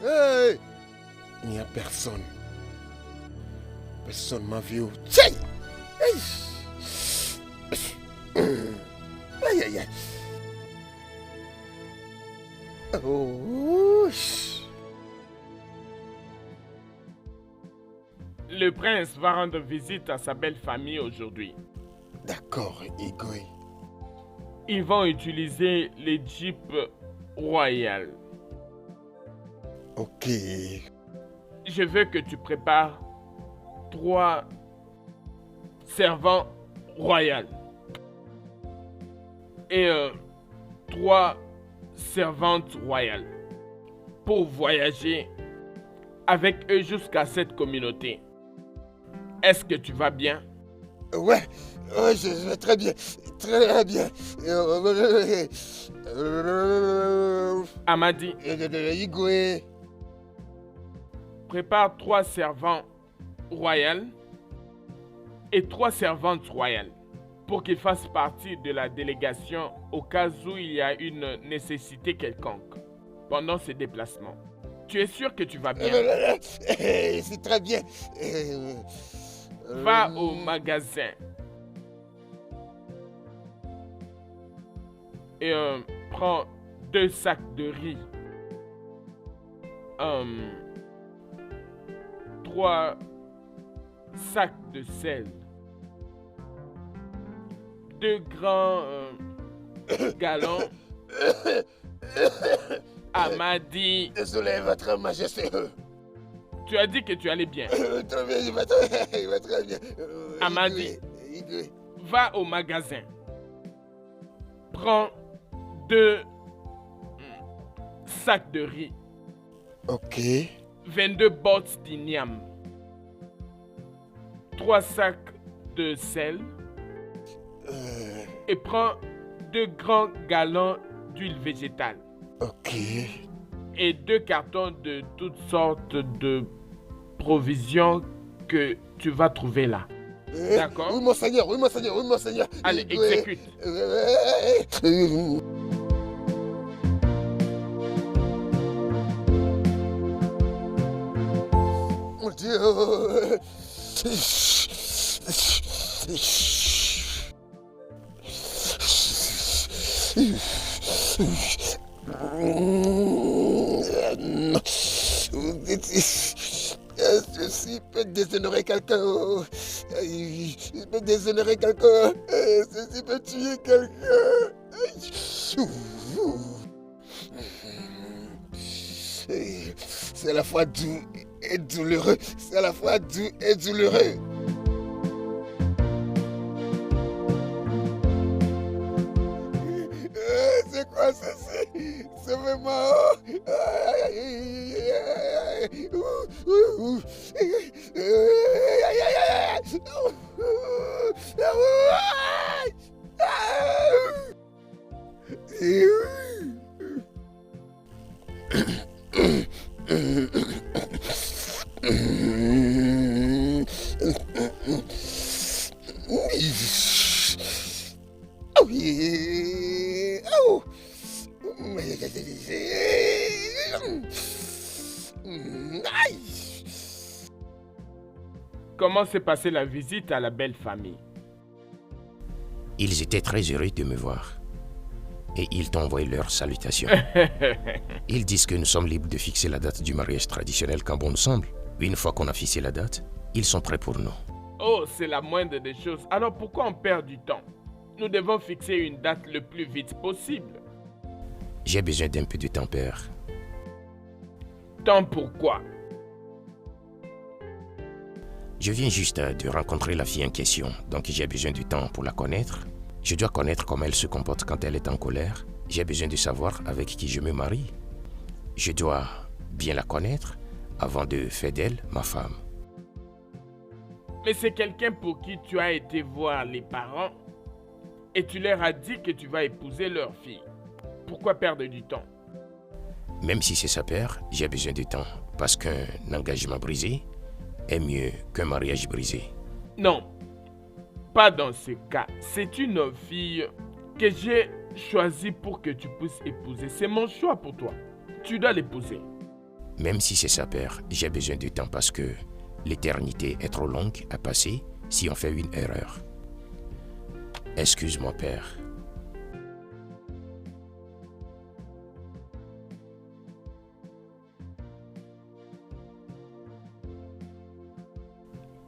Hey! Il n'y a personne. Personne m'a vu. Tiens! Hey! Aïe, aïe, aïe. Oh. Le prince va rendre visite à sa belle famille aujourd'hui. D'accord, Igwe. Ils vont utiliser les jeeps royales. Ok. Je veux que tu prépares 3 servants royaux. Et 3 servantes royales. Pour voyager avec eux jusqu'à cette communauté. Est-ce que tu vas bien? Ouais, je vais très bien. Très bien. Amadi, Igwe. prépare 3 servants royaux et 3 servantes royales pour qu'ils fassent partie de la délégation au cas où il y a une nécessité quelconque pendant ces déplacements. Tu es sûr que tu vas bien? C'est très bien. Va au magasin et prends 2 sacs de riz, 3 sacs de sel, 2 grands galons. Amadi, Désolé, votre majesté. tu as dit que tu allais bien. Très bien, il va très bien. Amadi, Igwe. va au magasin. Prends 2 sacs de riz, Ok. 22 bottes d'igname, 3 sacs de sel et prends 2 grands galons d'huile végétale Ok. et 2 cartons de toutes sortes de provisions que tu vas trouver là. D'accord. Oui, mon seigneur, oui, mon seigneur, oui, mon seigneur. Allez, Igwe. exécute. Mon Dieu. Ceci peut déshonorer quelqu'un. Il peut déshonorer quelqu'un. Ceci peut tuer quelqu'un. C'est à la fois doux et douloureux. C'est à la fois doux et douloureux. C'est quoi ceci? C'est vraiment... comment s'est passée la visite à la belle famille? Ils étaient très heureux de me voir. Et ils t'ont envoyé leurs salutations. Ils disent que nous sommes libres de fixer la date du mariage traditionnel quand bon nous semble. Une fois qu'on a fixé la date, ils sont prêts pour nous. Oh, c'est la moindre des choses. Alors pourquoi on perd du temps? Nous devons fixer une date le plus vite possible. J'ai besoin d'un peu de temps, père. Temps pourquoi? Je viens juste de rencontrer la fille en question, donc j'ai besoin du temps pour la connaître. Je dois connaître comment elle se comporte quand elle est en colère. J'ai besoin de savoir avec qui je me marie. Je dois bien la connaître avant de faire d'elle ma femme. Mais c'est quelqu'un pour qui tu as été voir les parents et tu leur as dit que tu vas épouser leur fille. Pourquoi perdre du temps? Même si c'est sa père, j'ai besoin de temps parce qu'un engagement brisé est mieux qu'un mariage brisé. Non, pas dans ce cas. C'est une fille que j'ai choisie pour que tu puisses épouser. C'est mon choix pour toi. Tu dois l'épouser. Même si c'est sa père, j'ai besoin de temps parce que l'éternité est trop longue à passer si on fait une erreur. Excuse-moi, père.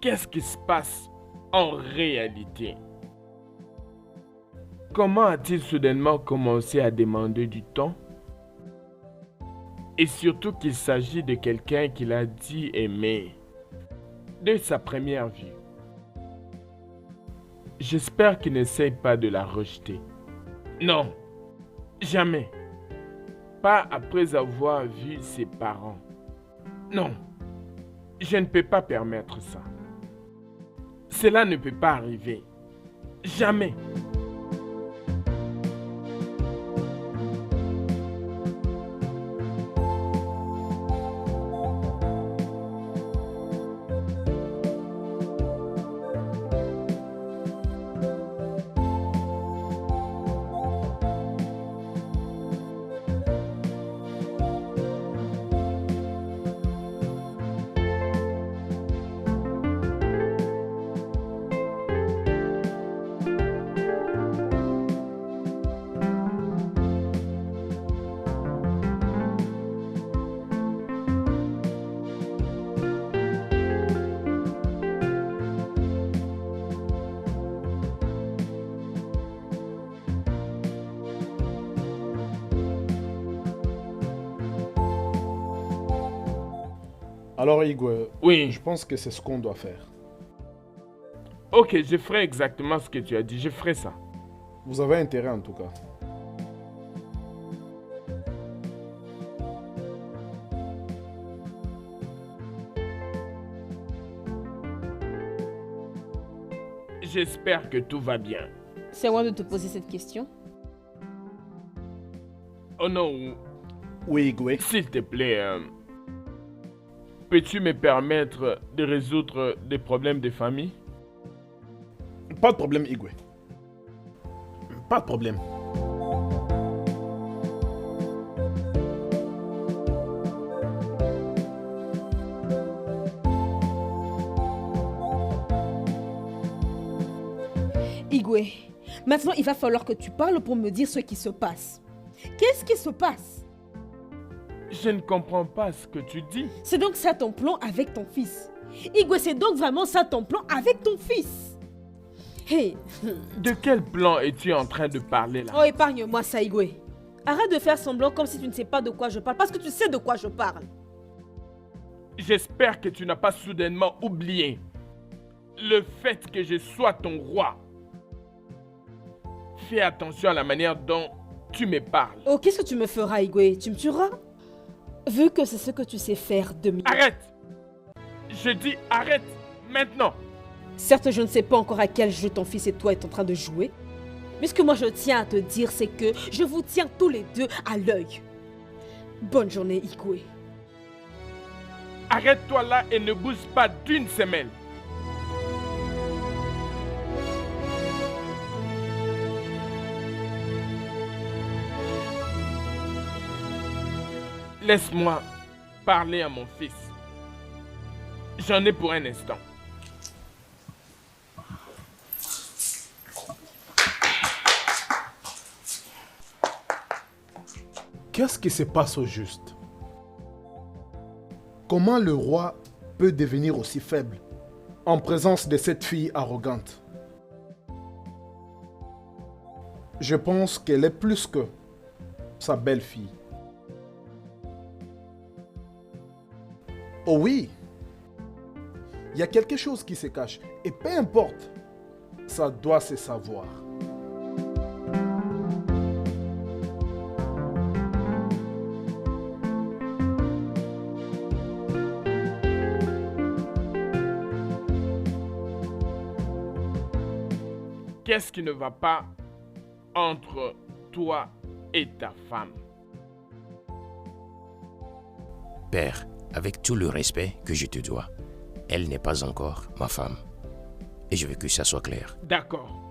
Qu'est-ce qui se passe en réalité? Comment a-t-il soudainement commencé à demander du temps? Et surtout qu'il s'agit de quelqu'un qu'il a dit aimer dès sa première vue. J'espère qu'il n'essaye pas de la rejeter. Non, jamais. Pas après avoir vu ses parents. Non, je ne peux pas permettre ça. Cela ne peut pas arriver. Jamais. Alors, Igwe, Oui. je pense que c'est ce qu'on doit faire. Ok, je ferai exactement ce que tu as dit. Je ferai ça. Vous avez intérêt en tout cas. J'espère que tout va bien. C'est moi de te poser cette question. Oh non, Oui, Igwe. s'il te plaît, peux-tu me permettre de résoudre des problèmes de famille? Pas de problème, Igwe. Pas de problème. Igwe, maintenant il va falloir que tu parles pour me dire ce qui se passe. Qu'est-ce qui se passe? Je ne comprends pas ce que tu dis. C'est donc ça ton plan avec ton fils. Igwe, c'est donc vraiment ça ton plan avec ton fils. Hey, De quel plan es-tu en train de parler là? oh épargne-moi ça, Igwe. Arrête de faire semblant comme si tu ne sais pas de quoi je parle, parce que tu sais de quoi je parle. J'espère que tu n'as pas soudainement oublié le fait que je sois ton roi. Fais attention à la manière dont tu me parles. Oh, qu'est-ce que tu me feras, Igwe? Tu me tueras? Vu que c'est ce que tu sais faire de mieux. Arrête! Je dis arrête maintenant! Certes, je ne sais pas encore à quel jeu ton fils et toi êtes en train de jouer. Mais ce que moi je tiens à te dire, c'est que je vous tiens tous les deux à l'œil. Bonne journée, Igwe. Arrête-toi là et ne bouge pas d'une semelle. Laisse-moi parler à mon fils. J'en ai pour un instant. Qu'est-ce qui se passe au juste? Comment le roi peut devenir aussi faible en présence de cette fille arrogante? Je pense qu'elle est plus que sa belle-fille. Oh oui, il y a quelque chose qui se cache et peu importe, ça doit se savoir. Qu'est-ce qui ne va pas entre toi et ta femme? Père, avec tout le respect que je te dois, elle n'est pas encore ma femme. Et je veux que ça soit clair. D'accord.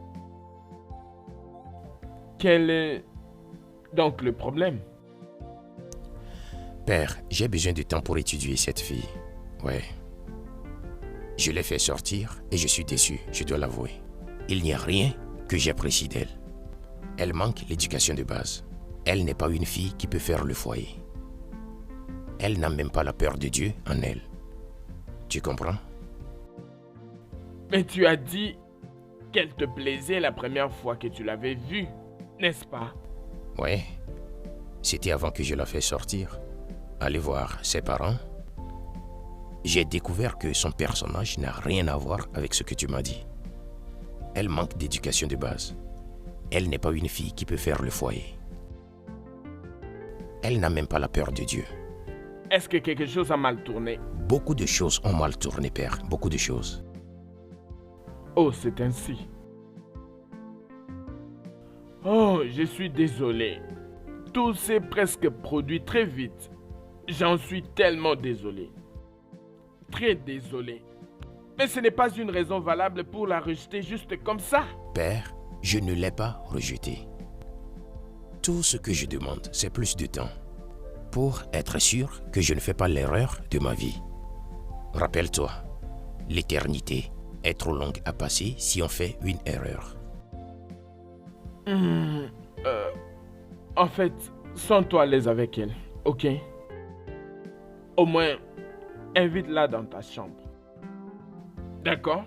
Quel est donc le problème? Père, j'ai besoin de temps pour étudier cette fille. Ouais. Je l'ai fait sortir et je suis déçu, je dois l'avouer. Il n'y a rien que j'apprécie d'elle. Elle manque l'éducation de base. Elle n'est pas une fille qui peut faire le foyer. Elle n'a même pas la peur de Dieu en elle. Tu comprends? Mais tu as dit qu'elle te plaisait la première fois que tu l'avais vue, n'est-ce pas? Ouais. C'était avant que je la fasse sortir. Aller voir ses parents. J'ai découvert que son personnage n'a rien à voir avec ce que tu m'as dit. Elle manque d'éducation de base. Elle n'est pas une fille qui peut faire le foyer. Elle n'a même pas la peur de Dieu. Est-ce que quelque chose a mal tourné? Beaucoup de choses ont mal tourné, Père. Beaucoup de choses. Oh, c'est ainsi. Oh, je suis désolé. Tout s'est presque produit très vite. J'en suis tellement désolé. Très désolé. Mais ce n'est pas une raison valable pour la rejeter juste comme ça. Père, je ne l'ai pas rejetée. Tout ce que je demande, c'est plus de temps. Pour être sûr que je ne fais pas l'erreur de ma vie. Rappelle-toi, l'éternité est trop longue à passer si on fait une erreur. En fait, sens-toi à l'aise avec elle, ok? Au moins, invite-la dans ta chambre. D'accord?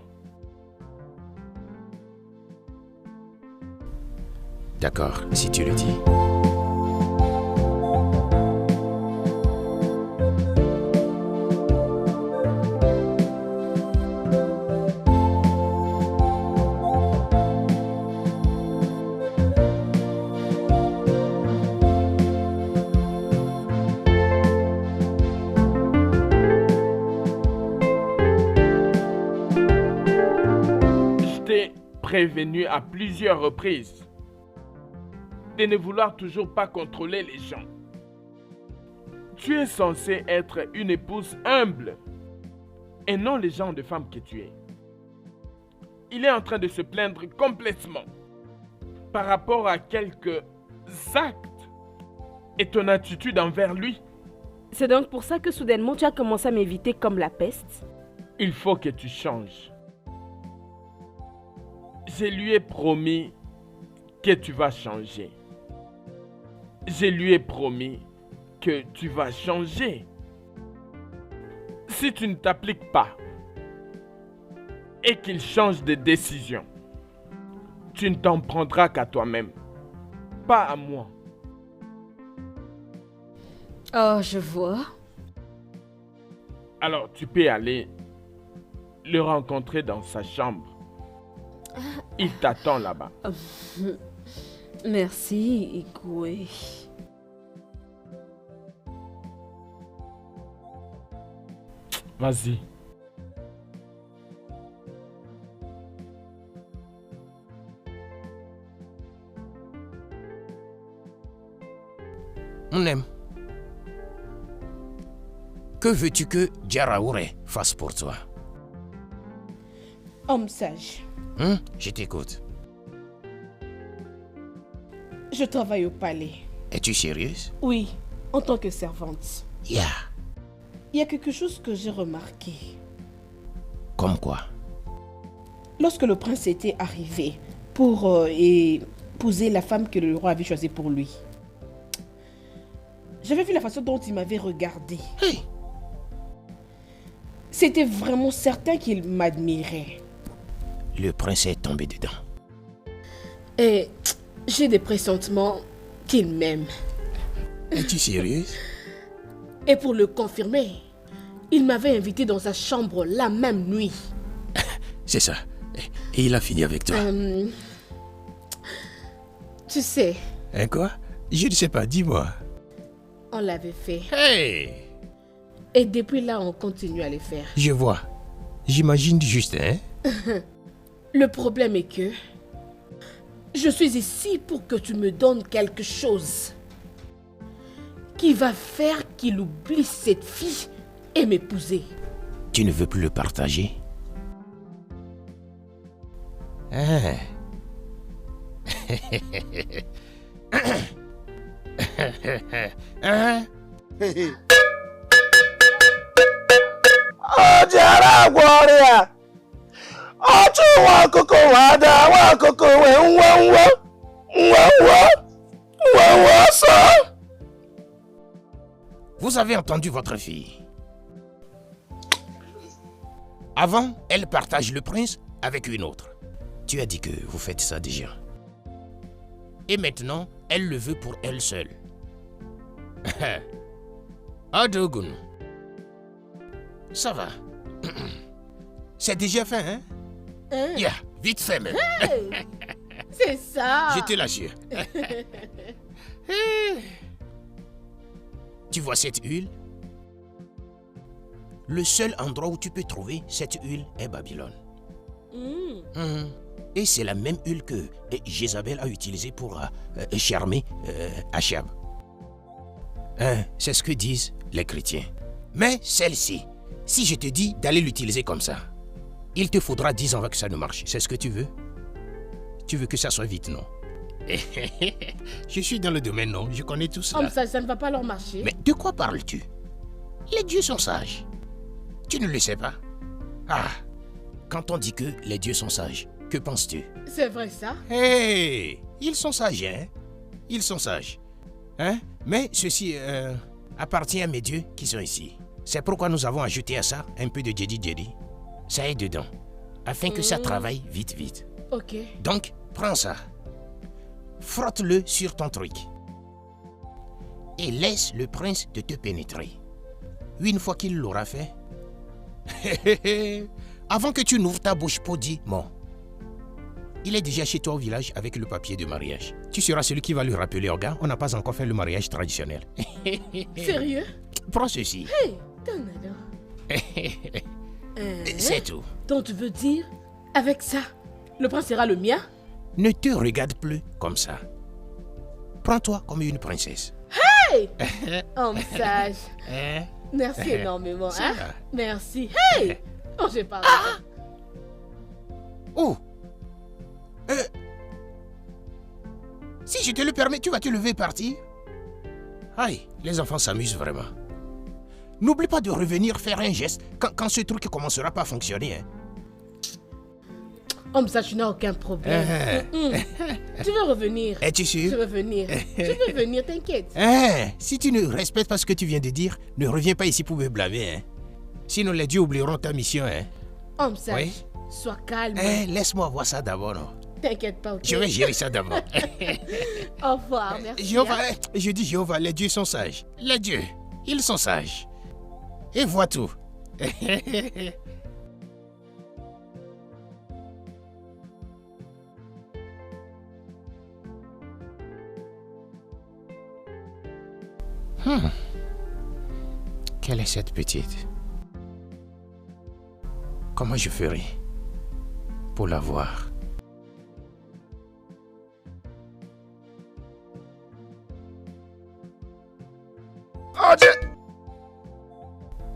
D'accord, si tu le dis. Prévenu à plusieurs reprises de ne vouloir toujours pas contrôler les gens. Tu es censé être une épouse humble et non le genre de femme que tu es. Il est en train de se plaindre complètement par rapport à quelques actes et ton attitude envers lui. C'est donc pour ça que soudainement tu as commencé à m'éviter comme la peste? Il faut que tu changes. Je lui ai promis que tu vas changer. Je lui ai promis que tu vas changer. Si tu ne t'appliques pas et qu'il change de décision, tu ne t'en prendras qu'à toi-même, pas à moi. Oh, je vois. Alors tu peux aller le rencontrer dans sa chambre. Il t'attend là-bas. Merci, Igwe. Vas-y. On aime. Que veux-tu que Jaraoure fasse pour toi? Homme sage, Je t'écoute. je travaille au palais. Es-tu sérieuse? Oui, en tant que servante. Yeah. Il y a quelque chose que j'ai remarqué. Comme quoi? Lorsque le prince était arrivé pour épouser la femme que le roi avait choisie pour lui, j'avais vu la façon dont il m'avait regardé. Hey, C'était vraiment certain qu'il m'admirait. le prince est tombé dedans. Et j'ai des pressentiments qu'il m'aime. Es-tu sérieuse? Et pour le confirmer, il m'avait invité dans sa chambre la même nuit. C'est ça. Et il a fini avec toi. Tu sais, Hein, quoi? Je ne sais pas, dis-moi. on l'avait fait. Hey! Et depuis là, on continue à le faire. Je vois. J'imagine juste, hein? Le problème est que je suis ici pour que tu me donnes quelque chose qui va faire qu'il oublie cette fille et m'épouser. Tu ne veux plus le partager? Hein? Hein? Ojara warrior. Ochu wakoko wada wakoko wenwanwa. Wanwa ça. Vous avez entendu votre fille. Avant, elle partage le prince avec une autre. Tu as dit que vous faites ça déjà. Et maintenant, elle le veut pour elle seule. Adogun. Ça va. C'est déjà fait, hein? Hein? Yeah, vite fait même. C'est ça. Je te l'assure. Tu vois cette huile? Le seul endroit où tu peux trouver cette huile est Babylone. Et c'est la même huile que Jézabel a utilisée pour charmer Achab. C'est ce que disent les chrétiens. Mais celle-ci, si je te dis d'aller l'utiliser comme ça, il te faudra 10 ans avant que ça ne marche. C'est ce que tu veux? Tu veux que ça soit vite, non? Je suis dans le domaine, non? Je connais tout cela. Ça ne va pas leur marcher. Mais de quoi parles-tu? Les dieux sont sages. Tu ne le sais pas? Ah, quand on dit que les dieux sont sages, que penses-tu? C'est vrai ça? Hey, ils sont sages, hein? Ils sont sages. Hein? Mais ceci appartient à mes dieux qui sont ici. C'est pourquoi nous avons ajouté à ça un peu de Jedi Jedi. Ça est dedans, afin que ça travaille vite vite. Ok. Donc, prends ça. Frotte-le sur ton truc. Et laisse le prince de te pénétrer. Une fois qu'il l'aura fait, avant que tu n'ouvres ta bouche pour dire bon, il est déjà chez toi au village avec le papier de mariage. Tu seras celui qui va lui rappeler, regarde, on n'a pas encore fait le mariage traditionnel. Sérieux? Prends ceci. Hey, donne alors. C'est tout. Donc tu veux dire, avec ça, le prince sera le mien? Ne te regarde plus comme ça. Prends-toi comme une princesse. Hey! Homme sage. Hein? Merci énormément. Ça Hein? va. Merci. Hey! Oh, j'ai pas. Oh! Si je te le permets, tu vas te lever et partir? Aïe, les enfants s'amusent vraiment. N'oublie pas de revenir faire un geste quand ce truc commencera pas à fonctionner. Hein. Homme sage, tu n'as aucun problème. Tu veux revenir? Es-tu Je sûr? veux venir. Je veux venir, t'inquiète. Hein, si tu ne respectes pas ce que tu viens de dire, ne reviens pas ici pour me blâmer. Hein. Sinon les dieux oublieront ta mission. Hein. Homme sage, Oui? sois calme. Laisse-moi voir ça d'abord. Non? T'inquiète pas, ok? Je vais gérer ça d'abord. Au revoir, merci. Jéhovah, hein. je dis Jéhovah, les dieux sont sages. Les dieux, ils sont sages. Et vois tout. Quelle est cette petite? Comment je ferai pour la voir? Oh Dieu.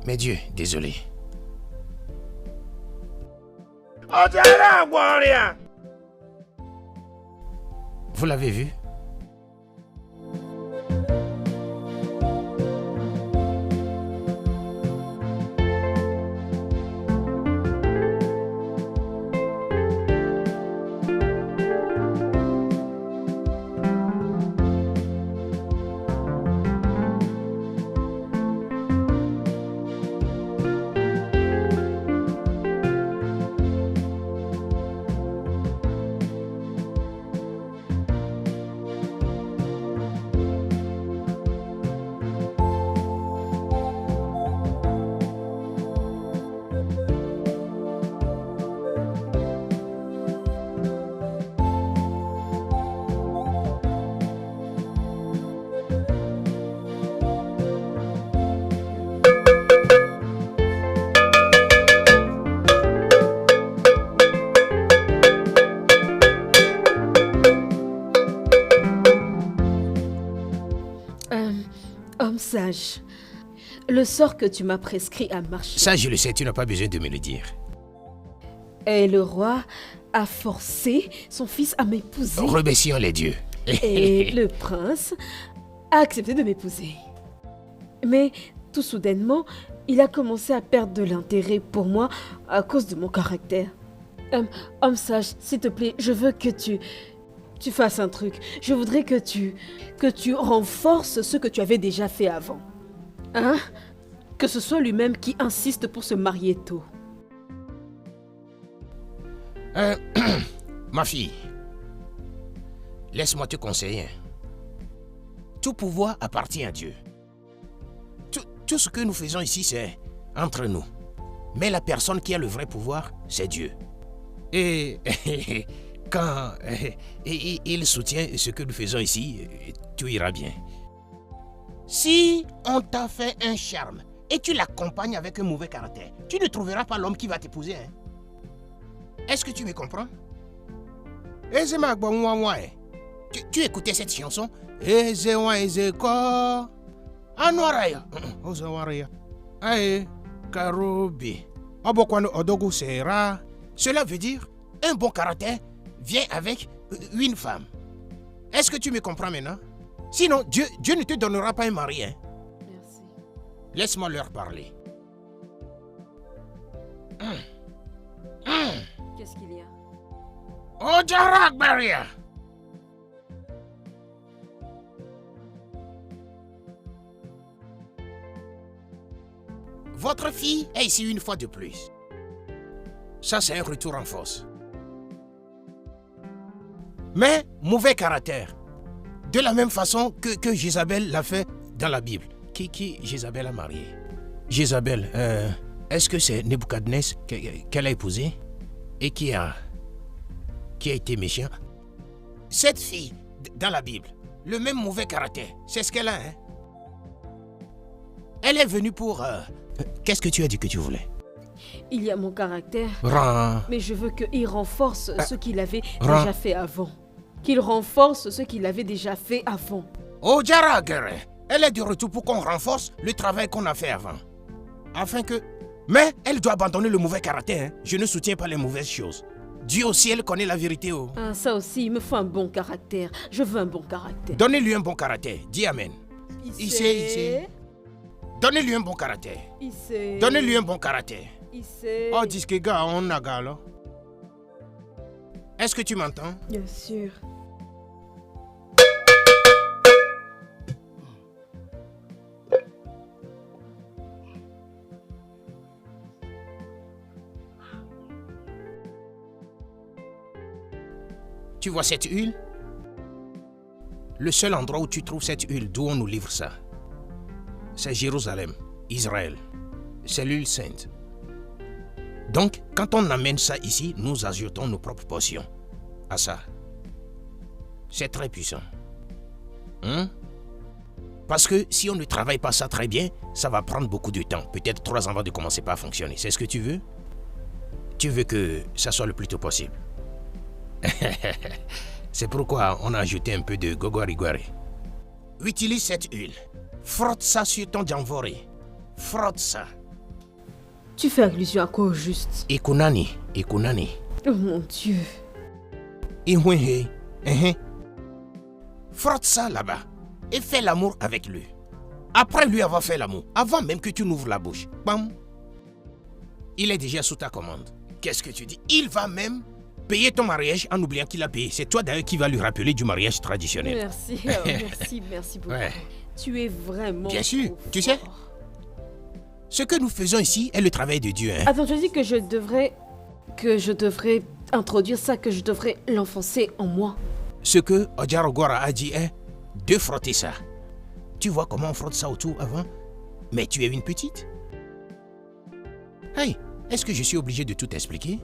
Mais Dieu, désolé. Ojara warrior. Vous l'avez vu? marche. Le sort que tu m'as prescrit a marché. Ça, je le sais, tu n'as pas besoin de me le dire. Et le roi a forcé son fils à m'épouser. Remercions les dieux. Et le prince a accepté de m'épouser. Mais tout soudainement, il a commencé à perdre de l'intérêt pour moi à cause de mon caractère. Homme sage, s'il te plaît, je veux que tu fasses un truc. Je voudrais que tu renforces ce que tu avais déjà fait avant. Hein? Que ce soit lui-même qui insiste pour se marier tôt. Ma fille, laisse-moi te conseiller. Tout pouvoir appartient à Dieu. Tout ce que nous faisons ici, c'est entre nous. Mais la personne qui a le vrai pouvoir, c'est Dieu. Et quand il soutient ce que nous faisons ici, tout ira bien. Si on t'a fait un charme et tu l'accompagnes avec un mauvais caractère, tu ne trouveras pas l'homme qui va t'épouser. Hein? Est-ce que tu me comprends? Tu écoutais cette chanson? Anwaraya. Karobi. Cela veut dire un bon caractère vient avec une femme. Est-ce que tu me comprends maintenant? Sinon, Dieu ne te donnera pas un mari. Hein? Merci. Laisse-moi leur parler. Qu'est-ce qu'il y a? Ojarak Baria. Votre fille est ici une fois de plus. Ça, c'est un retour en force. Mais mauvais caractère. De la même façon que Jézabel l'a fait dans la Bible. Qui Jézabel a marié? Jézabel, est-ce que c'est Nebuchadnezzar qu'elle a épousé? Et qui a été méchant? Cette fille, dans la Bible, le même mauvais caractère, c'est ce qu'elle a, hein? Elle est venue pour... Qu'est-ce que tu as dit que tu voulais? Il y a mon caractère, Ran. mais je veux qu'il renforce ce qu'il avait déjà fait avant. Qu'il renforce ce qu'il avait déjà fait avant. Oh, Jaragere, elle est de retour pour qu'on renforce le travail qu'on a fait avant. Afin que... Mais elle doit abandonner le mauvais caractère. Hein. Je ne soutiens pas les mauvaises choses. Dieu aussi, elle connaît la vérité. Oh. Ah, ça aussi, il me faut un bon caractère. Je veux un bon caractère. Donnez-lui un bon caractère. Dis Amen. Il sait. Donnez-lui un bon caractère. Donnez-lui un bon caractère. Oh, dis que gars, on a gars là. Est-ce que tu m'entends? Bien sûr. Tu vois cette huile? Le seul endroit où tu trouves cette huile, d'où on nous livre ça, c'est Jérusalem, Israël. C'est l'huile sainte. Donc, quand on amène ça ici, nous ajoutons nos propres portions à ça. C'est très puissant. Hein? Parce que si on ne travaille pas ça très bien, ça va prendre beaucoup de temps. Peut-être 3 ans avant de commencer pas à fonctionner. C'est ce que tu veux? Tu veux que ça soit le plus tôt possible. C'est pourquoi on a ajouté un peu de gogo-rigouare. Utilise cette huile. Frotte ça sur ton janvoré. Frotte ça. Tu fais allusion à quoi au juste? Ekunani. Oh mon Dieu. Ihwehe. Frotte ça là-bas. Et fais l'amour avec lui. Après lui avoir fait l'amour, avant même que tu n'ouvres la bouche. Bam. Il est déjà sous ta commande. Qu'est-ce que tu dis? Il va même payer ton mariage en oubliant qu'il a payé. C'est toi d'ailleurs qui va lui rappeler du mariage traditionnel. Merci, merci beaucoup. Ouais. Tu es vraiment... Bien sûr, trop tu sais. fort. Ce que nous faisons ici est le travail de Dieu. Hein? Attends, tu as dit que je devrais introduire ça, que je devrais l'enfoncer en moi. Ce que Ojarogora a dit est de frotter ça. Tu vois comment on frotte ça autour avant? Mais tu es une petite. Hey, est-ce que je suis obligé de tout expliquer?